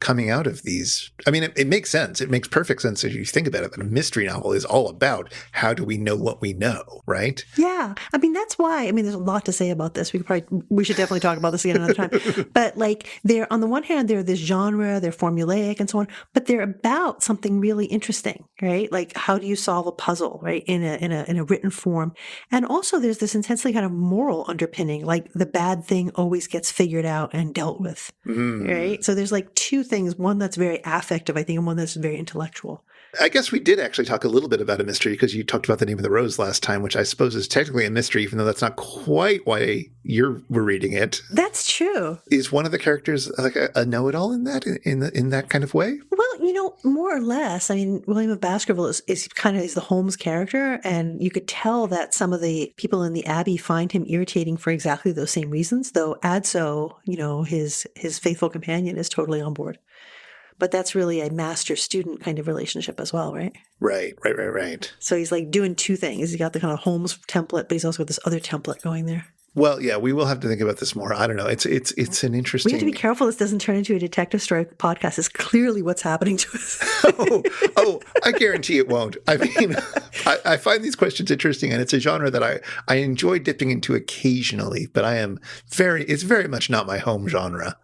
coming out of these. I mean, it makes sense. It makes perfect sense as you think about it, that a mystery novel is all about how do we know what we know, right? Yeah. I mean, that's why, I mean, there's a lot to say about this. We should definitely talk about this again another time. But like, they're, on the one hand, they're this genre, they're formulaic and so on, but they're about something really interesting, right? Like, how do you solve a puzzle, right? In a written form. And also there's this intensely kind of moral underpinning, like the bad thing always gets figured out and dealt with, right? So there's like two things, one that's very affective, I think, and one that's very intellectual. I guess we did actually talk a little bit about a mystery because you talked about The Name of the Rose last time, which I suppose is technically a mystery, even though that's not quite why we're reading it. That's true. Is one of the characters like a know-it-all in that, in that kind of way? Well, more or less. I mean, William of Baskerville is kind of the Holmes character, and you could tell that some of the people in the Abbey find him irritating for exactly those same reasons, though Adso, his faithful companion, is totally on board. But that's really a master-student kind of relationship as well, right? Right. So he's like doing two things. He's got the kind of Holmes template, but he's also got this other template going there. Well, yeah, we will have to think about this more. I don't know. It's an interesting. We have to be careful this doesn't turn into a detective story podcast. It's clearly what's happening to us. I guarantee it won't. I mean, I find these questions interesting, and it's a genre that I enjoy dipping into occasionally, but it's very much not my home genre.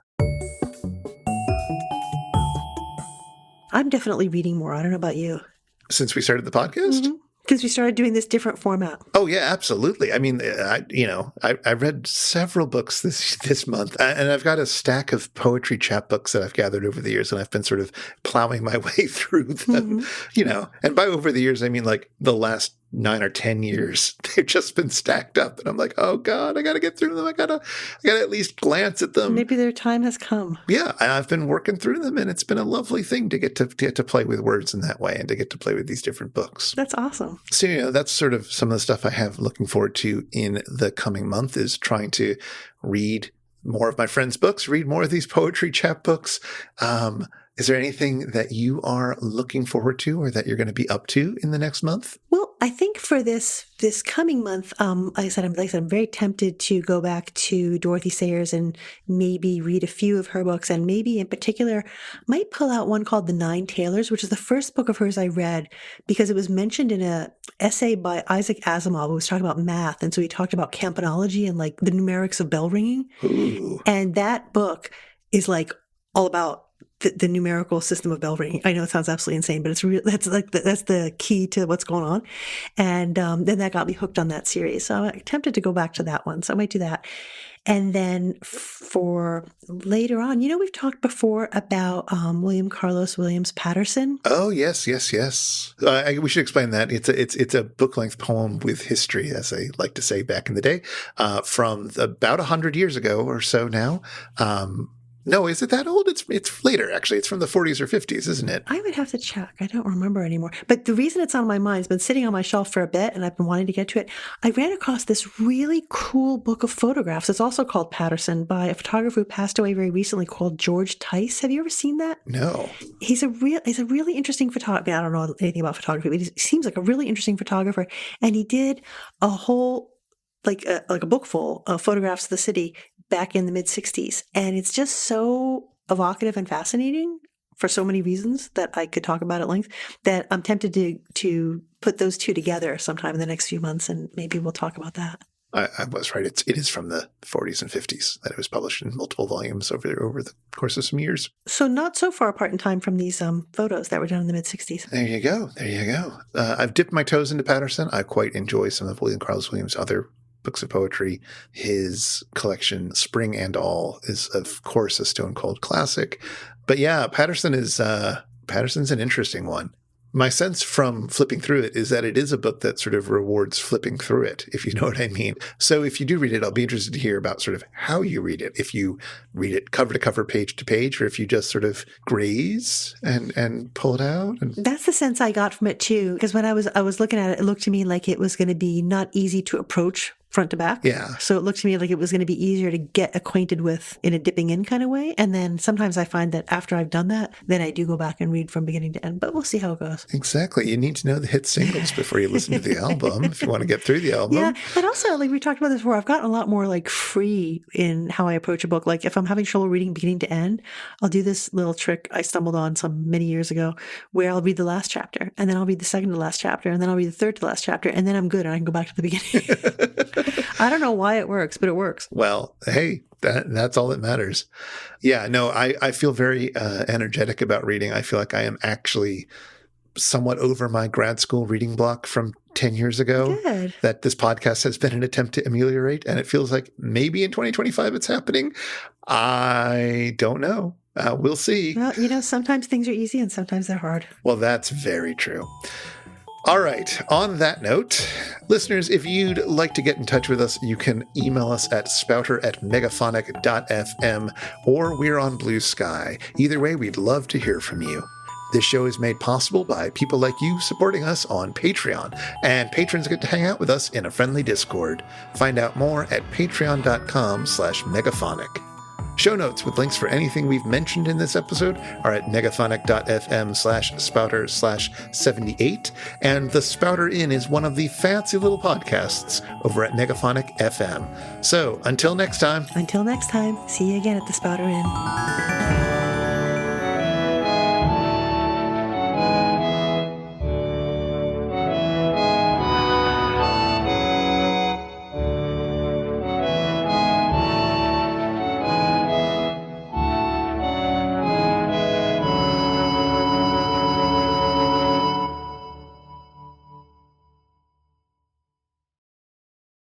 I'm definitely reading more. I don't know about you. Since we started the podcast? Mm-hmm. Because we started doing this different format. Oh yeah, absolutely. I mean, I read several books this month, and I've got a stack of poetry chapbooks that I've gathered over the years, and I've been sort of plowing my way through them. And by over the years, I mean like the last 9 or 10 years. They've just been stacked up, and I'm like, oh God, I got to get through them. I gotta at least glance at them. Maybe their time has come. Yeah, and I've been working through them, and it's been a lovely thing to get to play with words in that way, and to get to play with these different books. That's awesome. So that's sort of some of the stuff I have looking forward to in the coming month, is trying to read more of my friends' books, read more of these poetry chapbooks. Is there anything that you are looking forward to, or that you're going to be up to in the next month? Well, I think for this coming month, like I said, I'm very tempted to go back to Dorothy Sayers and maybe read a few of her books, and maybe in particular might pull out one called The Nine Tailors, which is the first book of hers I read because it was mentioned in an essay by Isaac Asimov who was talking about math, and so he talked about campanology and like the numerics of bell ringing. Ooh. And that book is like all about the numerical system of bell ringing. I know it sounds absolutely insane, but that's the key to what's going on. And then that got me hooked on that series. So I'm tempted to go back to that one. So I might do that. And then for later on, we've talked before about William Carlos Williams Patterson. Oh, yes. We should explain that. It's a book-length poem with history, as I like to say back in the day, from about 100 years ago or so now. No, is it that old? It's later, actually. It's from the 40s or 50s, isn't it? I would have to check. I don't remember anymore. But the reason it's on my mind, it's been sitting on my shelf for a bit, and I've been wanting to get to it. I ran across this really cool book of photographs. It's also called Patterson, by a photographer who passed away very recently called George Tice. Have you ever seen that? No. He's a really interesting photographer. I don't know anything about photography, but he seems like a really interesting photographer. And he did a whole, like a book full of photographs of the city back in the mid-60s. And it's just so evocative and fascinating for so many reasons that I could talk about at length, that I'm tempted to put those two together sometime in the next few months, and maybe we'll talk about that. I was right. It is from the 40s and 50s that it was published in multiple volumes over the course of some years. So not so far apart in time from these photos that were done in the mid-60s. There you go. I've dipped my toes into Patterson. I quite enjoy some of William Carlos Williams' other books of poetry. His collection, Spring and All, is of course a stone cold classic. But yeah, Patterson's an interesting one. My sense from flipping through it is that it is a book that sort of rewards flipping through it, if you know what I mean. So if you do read it, I'll be interested to hear about sort of how you read it. If you read it cover to cover, page to page, or if you just sort of graze and pull it out. That's the sense I got from it too, because when I was looking at it, it looked to me like it was going to be not easy to approach front to back. Yeah. So it looked to me like it was going to be easier to get acquainted with in a dipping in kind of way. And then sometimes I find that after I've done that, then I do go back and read from beginning to end. But we'll see how it goes. Exactly. You need to know the hit singles before you listen to the album if you want to get through the album. Yeah. And also, like we talked about this before, I've gotten a lot more like free in how I approach a book. Like if I'm having trouble reading beginning to end, I'll do this little trick I stumbled on some many years ago where I'll read the last chapter and then I'll read the second to last chapter and then I'll read the third to last chapter and then I'm good and I can go back to the beginning. I don't know why it works, but it works. Well, hey, that's all that matters. Yeah, no, I feel very energetic about reading. I feel like I am actually somewhat over my grad school reading block from 10 years ago. Good. That this podcast has been an attempt to ameliorate. And it feels like maybe in 2025 it's happening. I don't know. We'll see. Well, sometimes things are easy and sometimes they're hard. Well, that's very true. All right. On that note, listeners, if you'd like to get in touch with us, you can email us at spouter@megaphonic.fm or we're on Blue Sky. Either way, we'd love to hear from you. This show is made possible by people like you supporting us on Patreon, and patrons get to hang out with us in a friendly Discord. Find out more at patreon.com/megaphonic. Show notes with links for anything we've mentioned in this episode are at megaphonic.fm/spouter/78, and the Spouter-Inn is one of the fancy little podcasts over at Megaphonic FM. So, until next time. Until next time, see you again at the Spouter-Inn.